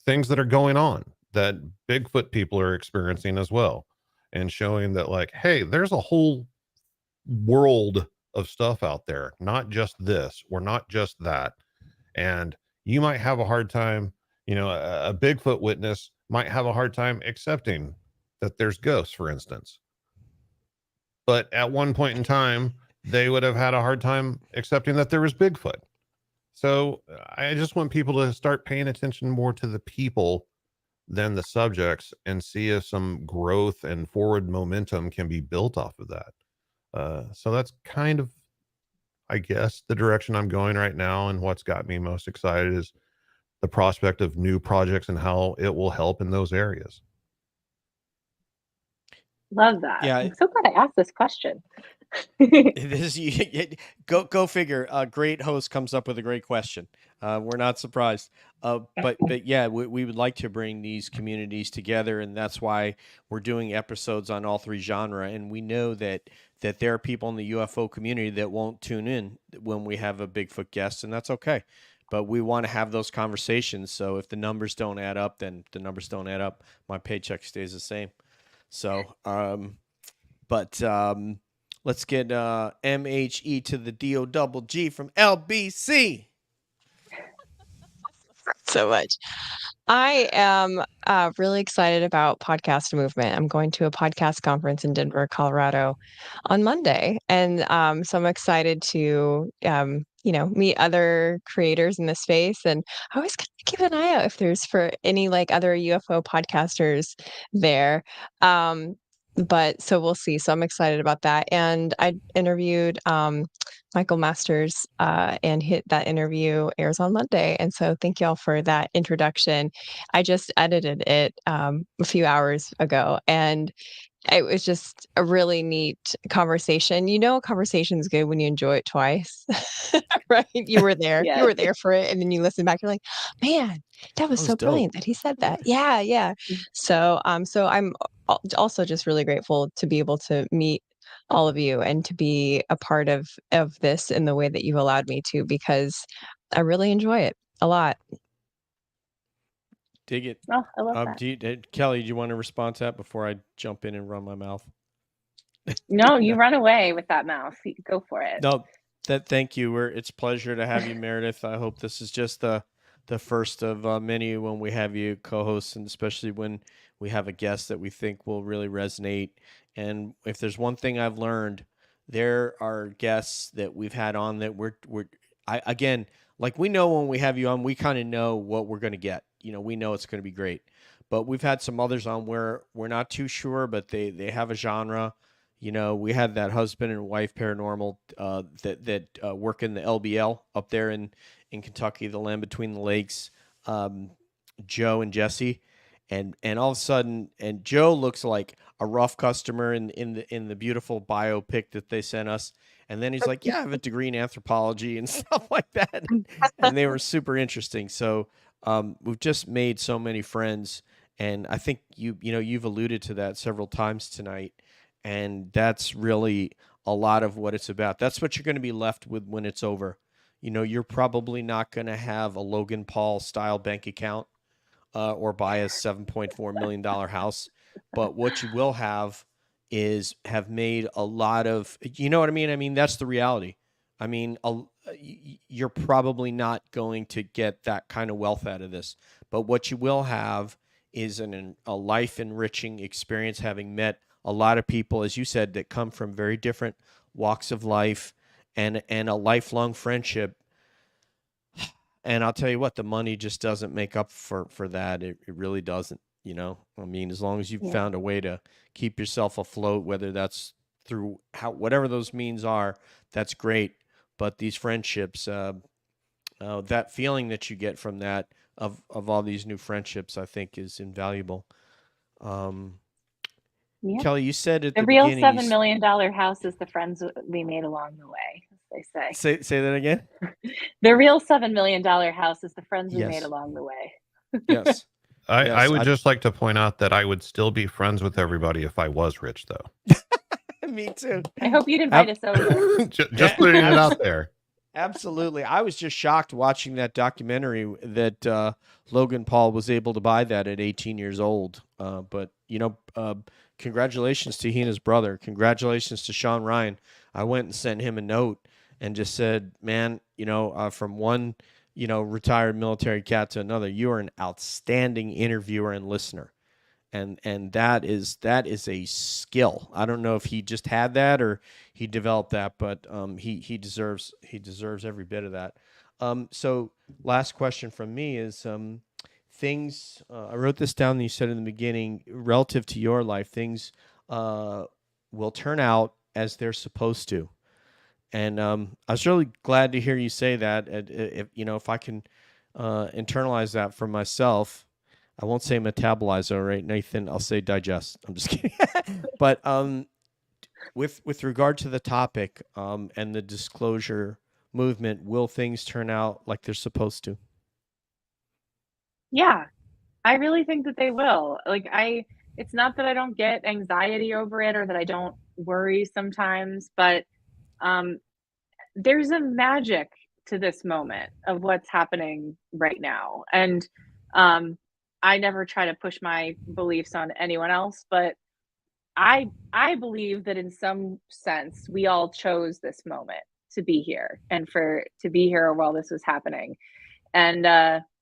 things that are going on that Bigfoot people are experiencing as well, and showing that, like, hey, there's a whole world of stuff out there, not just this or not just that. And you might have a hard time, a Bigfoot witness might have a hard time accepting that there's ghosts, for instance. But at one point in time, they would have had a hard time accepting that there was Bigfoot. So I just want people to start paying attention more to the people than the subjects, and see if some growth and forward momentum can be built off of that. So that's kind of, I guess, the direction I'm going right now. And what's got me most excited is the prospect of new projects and how it will help in those areas. Love that. Yeah. I'm so glad I asked this question. Go figure. A great host comes up with a great question. We're not surprised. But yeah, we would like to bring these communities together, and that's why we're doing episodes on all three genre. And we know that there are people in the UFO community that won't tune in when we have a Bigfoot guest, and that's okay. But we want to have those conversations. So if the numbers don't add up, then the numbers don't add up. My paycheck stays the same. So, let's get MHE to the DOGG from LBC. So much. I am really excited about podcast movement. I'm going to a podcast conference in Denver, Colorado on Monday. And so I'm excited to, meet other creators in the space. And I always kind of keep an eye out if there's for any like other UFO podcasters there. But so we'll see. So I'm excited about that. And I interviewed Michael Masters, and that interview airs on Monday. And so thank y'all for that introduction. I just edited it a few hours ago, and it was just a really neat conversation. A conversation's good when you enjoy it twice, right? You were there. Yes. You were there for it, and then you listen back, you're like, man, that was so dope. brilliant that he said that. Yeah, yeah. So so I'm also just really grateful to be able to meet all of you and to be a part of this in the way that you allowed me to, because I really enjoy it a lot. Dig it. Oh, I love that. Kelly, do you want to respond to that before I jump in and run my mouth? No, you run away with that mouth. Go for it. No, thank you. It's a pleasure to have you, Meredith. I hope this is just the first of many when we have you co-host, and especially when we have a guest that we think will really resonate. And if there's one thing I've learned There are guests that we've had on that again, like we know when we have you on, we kind of know what we're going to get. We know it's going to be great. But we've had some others on where we're not too sure, but they have a genre. We had that husband and wife paranormal that work in the LBL up there in Kentucky, the land between the lakes, Joe and Jesse. And all of a sudden, and Joe looks like a rough customer in the beautiful biopic that they sent us. And then he's like, yeah, I have a degree in anthropology and stuff like that. And they were super interesting. So we've just made so many friends. And I think you've alluded to that several times tonight. And that's really a lot of what it's about. That's what you're going to be left with when it's over. You're probably not going to have a Logan Paul style bank account or buy a $7.4 million house. But what you will have made a lot of, you know what I mean? I mean, that's the reality. I mean, you're probably not going to get that kind of wealth out of this. But what you will have is a life enriching experience, having met a lot of people, as you said, that come from very different walks of life and a lifelong friendship. And I'll tell you what, the money just doesn't make up for that. It really doesn't, I mean, as long as you've found a way to keep yourself afloat, whether that's through whatever those means are, that's great. But these friendships, that feeling that you get from that, of all these new friendships, I think is invaluable. Kelly, you said at the real beginning, $7 million house is the friends we made along the way, as they say. Say that again. The real $7 million house is the friends we Yes. made along the way. Yes. I would just like to point out that I would still be friends with everybody if I was rich, though. Me too. I hope you'd invite us over. Just putting it out there. Absolutely. I was just shocked watching that documentary that Logan Paul was able to buy that at 18 years old. But, congratulations to he and his brother. Congratulations to Sean Ryan. I went and sent him a note and just said, man, from one, retired military cat to another, you are an outstanding interviewer and listener. And that is a skill. I don't know if he just had that or he developed that, but he deserves every bit of that. So last question from me is things. I wrote this down. You said in the beginning, relative to your life, things will turn out as they're supposed to. And I was really glad to hear you say that. If I can internalize that for myself. I won't say metabolize, all right, Nathan. I'll say digest. I'm just kidding. But with regard to the topic and the disclosure movement, will things turn out like they're supposed to? Yeah, I really think that they will. It's not that I don't get anxiety over it or that I don't worry sometimes, but there's a magic to this moment of what's happening right now. And I never try to push my beliefs on anyone else, but I believe that in some sense we all chose this moment to be here and to be here while this was happening. And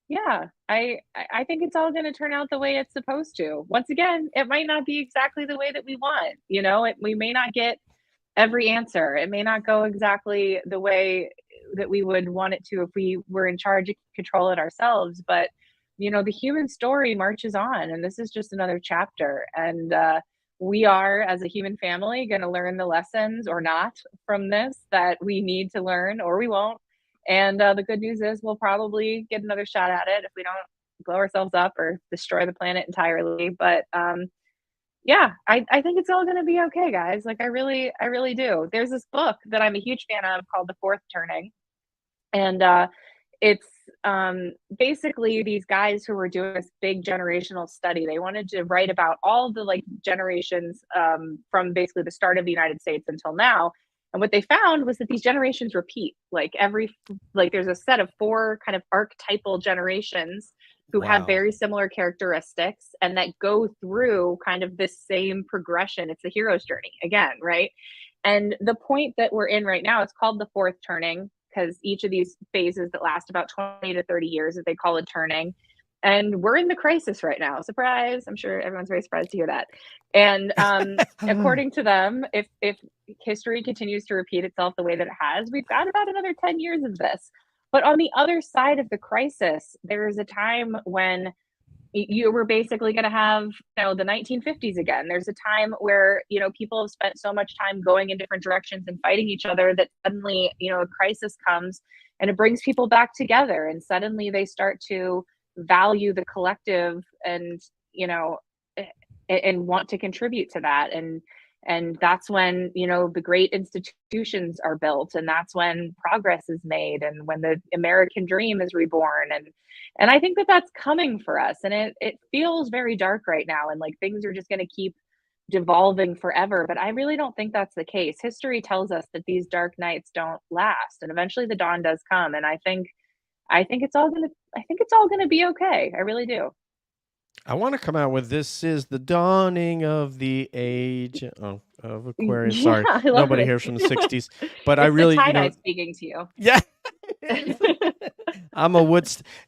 yeah, I think it's all going to turn out the way it's supposed to. Once again, it might not be exactly the way that we want. We may not get every answer. It may not go exactly the way that we would want it to if we were in charge of control it ourselves. But the human story marches on, and this is just another chapter. And we are, as a human family, going to learn the lessons or not from this that we need to learn, or we won't. And the good news is we'll probably get another shot at it if we don't blow ourselves up or destroy the planet entirely. But yeah, I think it's all going to be okay, guys. I really do. There's this book that I'm a huge fan of called The Fourth Turning. And it's basically these guys who were doing this big generational study. They wanted to write about all the generations from basically the start of the United States until now. And what they found was that these generations repeat. There's a set of 4 kind of archetypal generations who have very similar characteristics and that go through kind of this same progression. It's the hero's journey again, right? And the point that we're in right now, it's called the fourth turning, because each of these phases that last about 20 to 30 years, that they call a turning, And we're in the crisis right now. Surprise! I'm sure everyone's very surprised to hear that. And according to them, if history continues to repeat itself the way that it has, we've got about another 10 years of this. But on the other side of the crisis, there is a time when you were basically going to have, the 1950s again. There's a time where, people have spent so much time going in different directions and fighting each other that suddenly, a crisis comes and it brings people back together. And suddenly they start to value the collective and, and want to contribute to that. And that's when, the great institutions are built, and that's when progress is made, and when the American dream is reborn. And I think that that's coming for us. And it feels very dark right now, and like things are just going to keep devolving forever. But I really don't think that's the case. History tells us that these dark nights don't last, and eventually the dawn does come. And I think it's all gonna be okay. I really do. I want to come out with "This is the dawning of the age of Aquarius." Yeah, Sorry, I love nobody it. here from the '60s, but I It's the really, tie-dye speaking to you. yeah. I'm a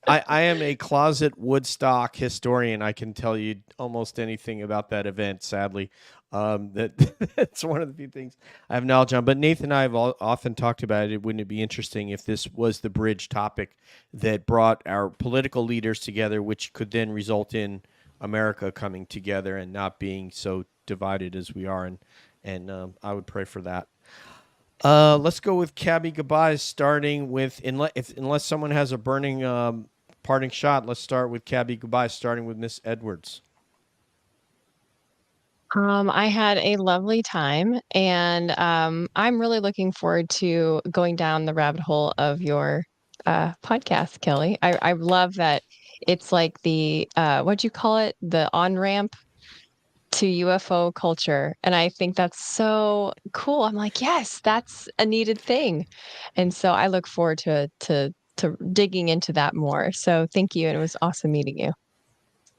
I am a closet Woodstock historian. I can tell you almost anything about that event. Sadly, that's one of the few things I have knowledge on. But Nathan and I have often talked about it. Wouldn't it be interesting if this was the bridge topic that brought our political leaders together, which could then result in America coming together and not being so divided as we are? And I would pray for that. Let's go with Cabby goodbyes, starting with unless someone has a burning parting shot. Let's start with Cabby goodbyes, starting with Miss Edwards. I had a lovely time, and I'm really looking forward to going down the rabbit hole of your podcast, Kelly. I love that it's like the what'd you call it? The on-ramp to UFO culture. And I think that's so cool. I'm like, yes, that's a needed thing. And so I look forward to digging into that more. So thank you. And it was awesome meeting you.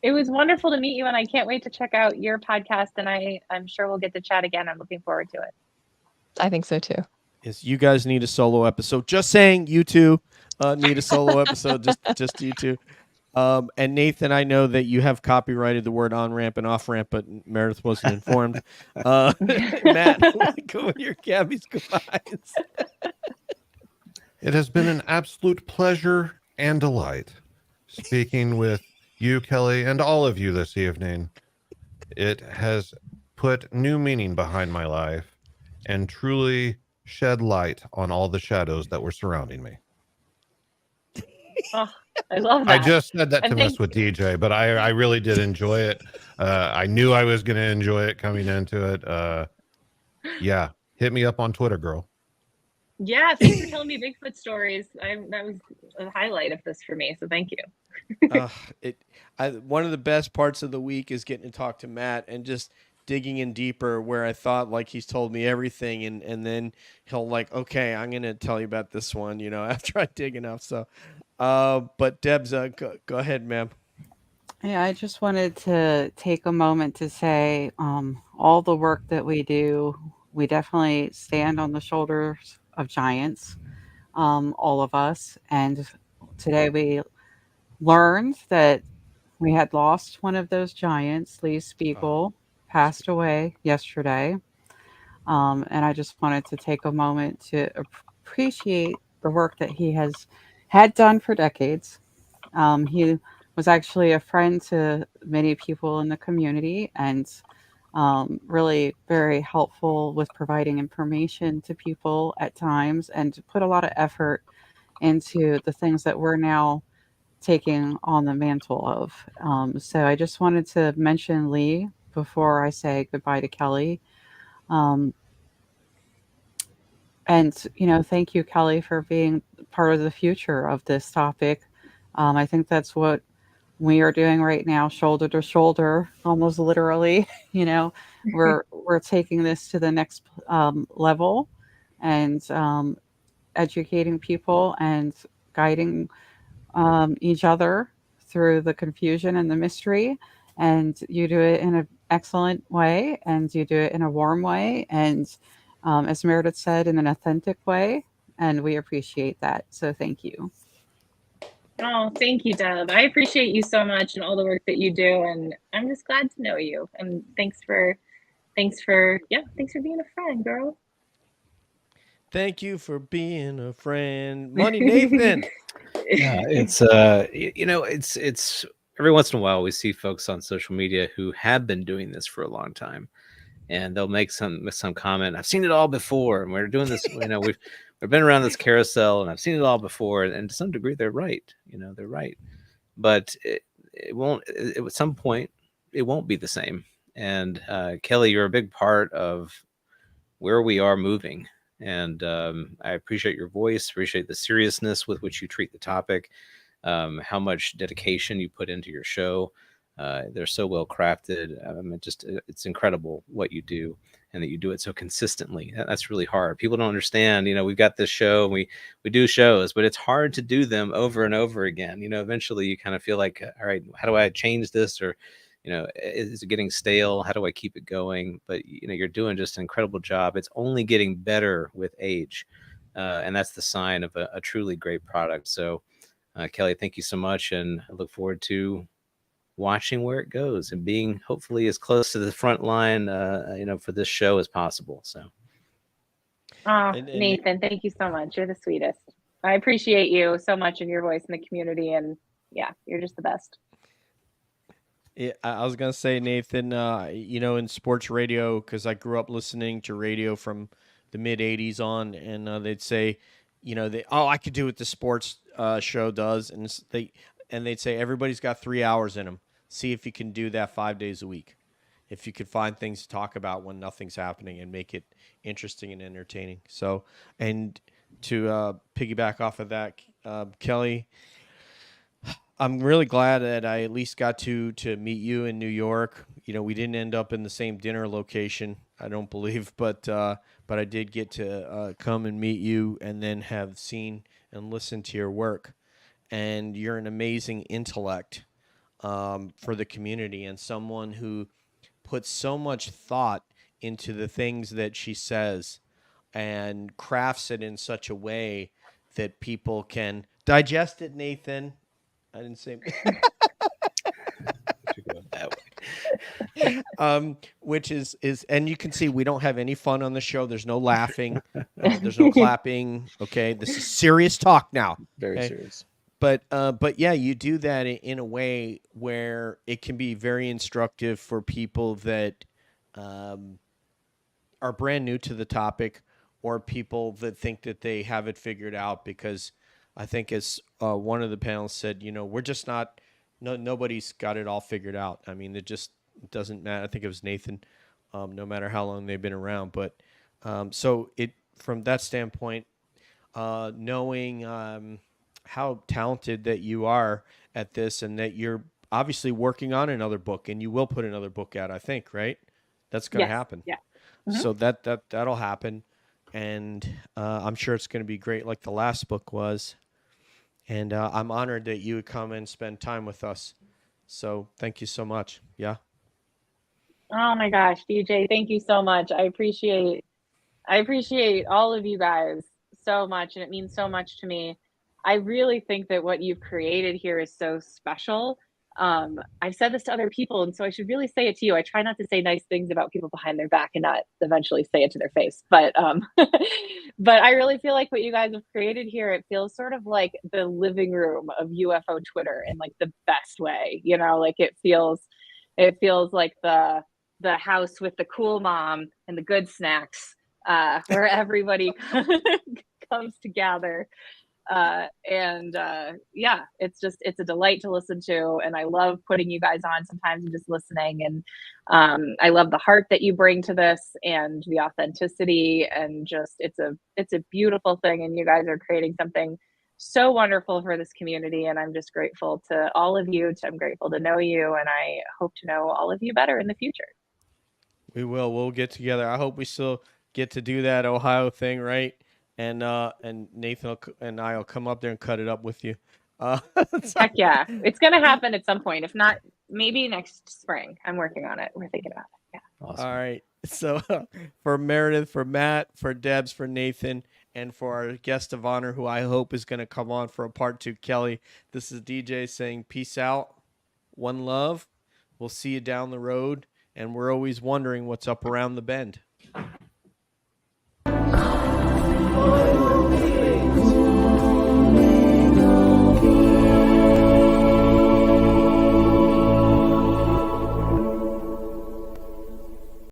It was wonderful to meet you, and I can't wait to check out your podcast, and I'm sure we'll get to chat again. I'm looking forward to it. I think so too. Yes, you guys need a solo episode. Just saying, you two need a solo episode. Just you two. And Nathan, I know that you have copyrighted the word on ramp and off ramp, but Meredith wasn't informed. Matt, go with your Cabby's goodbyes. It has been an absolute pleasure and delight speaking with you, Kelly, and all of you this evening. It has put new meaning behind my life and truly shed light on all the shadows that were surrounding me. Oh, I love that. I just said that to mess with DJ, but I really did enjoy it. I knew I was going to enjoy it coming into it. Yeah, hit me up on Twitter, girl. Yeah, thanks for telling me Bigfoot stories. That was a highlight of this for me, so thank you. One of the best parts of the week is getting to talk to Matt and just digging in deeper where I thought like he's told me everything, and then he'll like, okay, I'm going to tell you about this one, after I dig enough. So, but Debs, go ahead, ma'am. Yeah, I just wanted to take a moment to say all the work that we do, we definitely stand on the shoulders of giants, all of us. And today we learned that we had lost one of those giants. Lee Spiegel passed away yesterday. And I just wanted to take a moment to appreciate the work that he had done for decades. He was actually a friend to many people in the community, and really very helpful with providing information to people at times, and put a lot of effort into the things that we're now taking on the mantle of. So I just wanted to mention Lee before I say goodbye to Kelly. And, thank you, Kelly, for being part of the future of this topic. I think that's what we are doing right now, shoulder to shoulder, almost literally. We're taking this to the next level, and educating people and guiding each other through the confusion and the mystery. And you do it in an excellent way, and you do it in a warm way, and as Meredith said, in an authentic way. And we appreciate that. So thank you. Oh, thank you, Deb. I appreciate you so much and all the work that you do, and I'm just glad to know you. And thanks for being a friend, girl. Thank you for being a friend. Money Nathan. Yeah, it's it's every once in a while we see folks on social media who have been doing this for a long time, and they'll make some comment. I've seen it all before, and we're doing this. We've been around this carousel, and I've seen it all before. And to some degree, they're right. They're right. But it won't. At some point, it won't be the same. And Kelly, you're a big part of where we are moving. And I appreciate your voice. Appreciate the seriousness with which you treat the topic. How much dedication you put into your show. They're so well crafted. It's incredible what you do, and that you do it so consistently. That's really hard. People don't understand. We've got this show, and we do shows, but it's hard to do them over and over again. Eventually you kind of feel like, all right, how do I change this? Or, is it getting stale? How do I keep it going? But you're doing just an incredible job. It's only getting better with age, and that's the sign of a truly great product. So, Kelly, thank you so much, and I look forward to watching where it goes and being hopefully as close to the front line, for this show as possible. So, Nathan, thank you so much. You're the sweetest. I appreciate you so much and your voice in the community, and yeah, you're just the best. Yeah, I was gonna say, Nathan. In sports radio, because I grew up listening to radio from the mid '80s on, and they'd say, I could do what the sports show does, and they'd say everybody's got 3 hours in them. See if you can do that 5 days a week. If you could find things to talk about when nothing's happening and make it interesting and entertaining. So, and to piggyback off of that, Kelly, I'm really glad that I at least got to meet you in New York. We didn't end up in the same dinner location, I don't believe, but I did get to come and meet you, and then have seen and listened to your work. And you're an amazing intellect for the community, and someone who puts so much thought into the things that she says and crafts it in such a way that people can digest it, Nathan. I didn't say that way. Which is and you can see we don't have any fun on the show. There's no laughing. There's no clapping. Okay. This is serious talk now. Very okay? serious. But yeah, you do that in a way where it can be very instructive for people that are brand new to the topic, or people that think that they have it figured out, because I think, as one of the panelists said, we're just not, nobody's got it all figured out. I mean, it doesn't matter. I think it was Nathan, no matter how long they've been around. But so from that standpoint, knowing how talented that you are at this, and that you're obviously working on another book, and you will put another book out, I think, right? That's going to happen. Yeah. Mm-hmm. So that'll happen. And I'm sure it's going to be great, like the last book was. And I'm honored that you would come and spend time with us. So thank you so much. Yeah. Oh my gosh, DJ, thank you so much. I appreciate all of you guys so much, and it means so much to me. I really think that what you've created here is so special. I've said this to other people, and so I should really say it to you. I try not to say nice things about people behind their back and not eventually say it to their face. But but I really feel like what you guys have created here, it feels sort of like the living room of UFO Twitter in like the best way. Like it feels like the house with the cool mom and the good snacks, where everybody comes to gather. Yeah, it's a delight to listen to, and I love putting you guys on sometimes and just listening. And I love the heart that you bring to this, and the authenticity, and just it's a beautiful thing, and you guys are creating something so wonderful for this community, and I'm just grateful to all of you. I'm grateful to know you, and I hope to know all of you better in the future. We'll get together. I hope we still get to do that Ohio thing, right? And Nathan and I will come up there and cut it up with you. Heck yeah. It's going to happen at some point. If not, maybe next spring. I'm working on it. We're thinking about it. Yeah. Awesome. All right. So for Meredith, for Matt, for Debs, for Nathan, And for our guest of honor, who I hope is going to come on for a part 2, Kelly, this is DJ saying peace out, one love. We'll see you down the road. And we're always wondering what's up around the bend.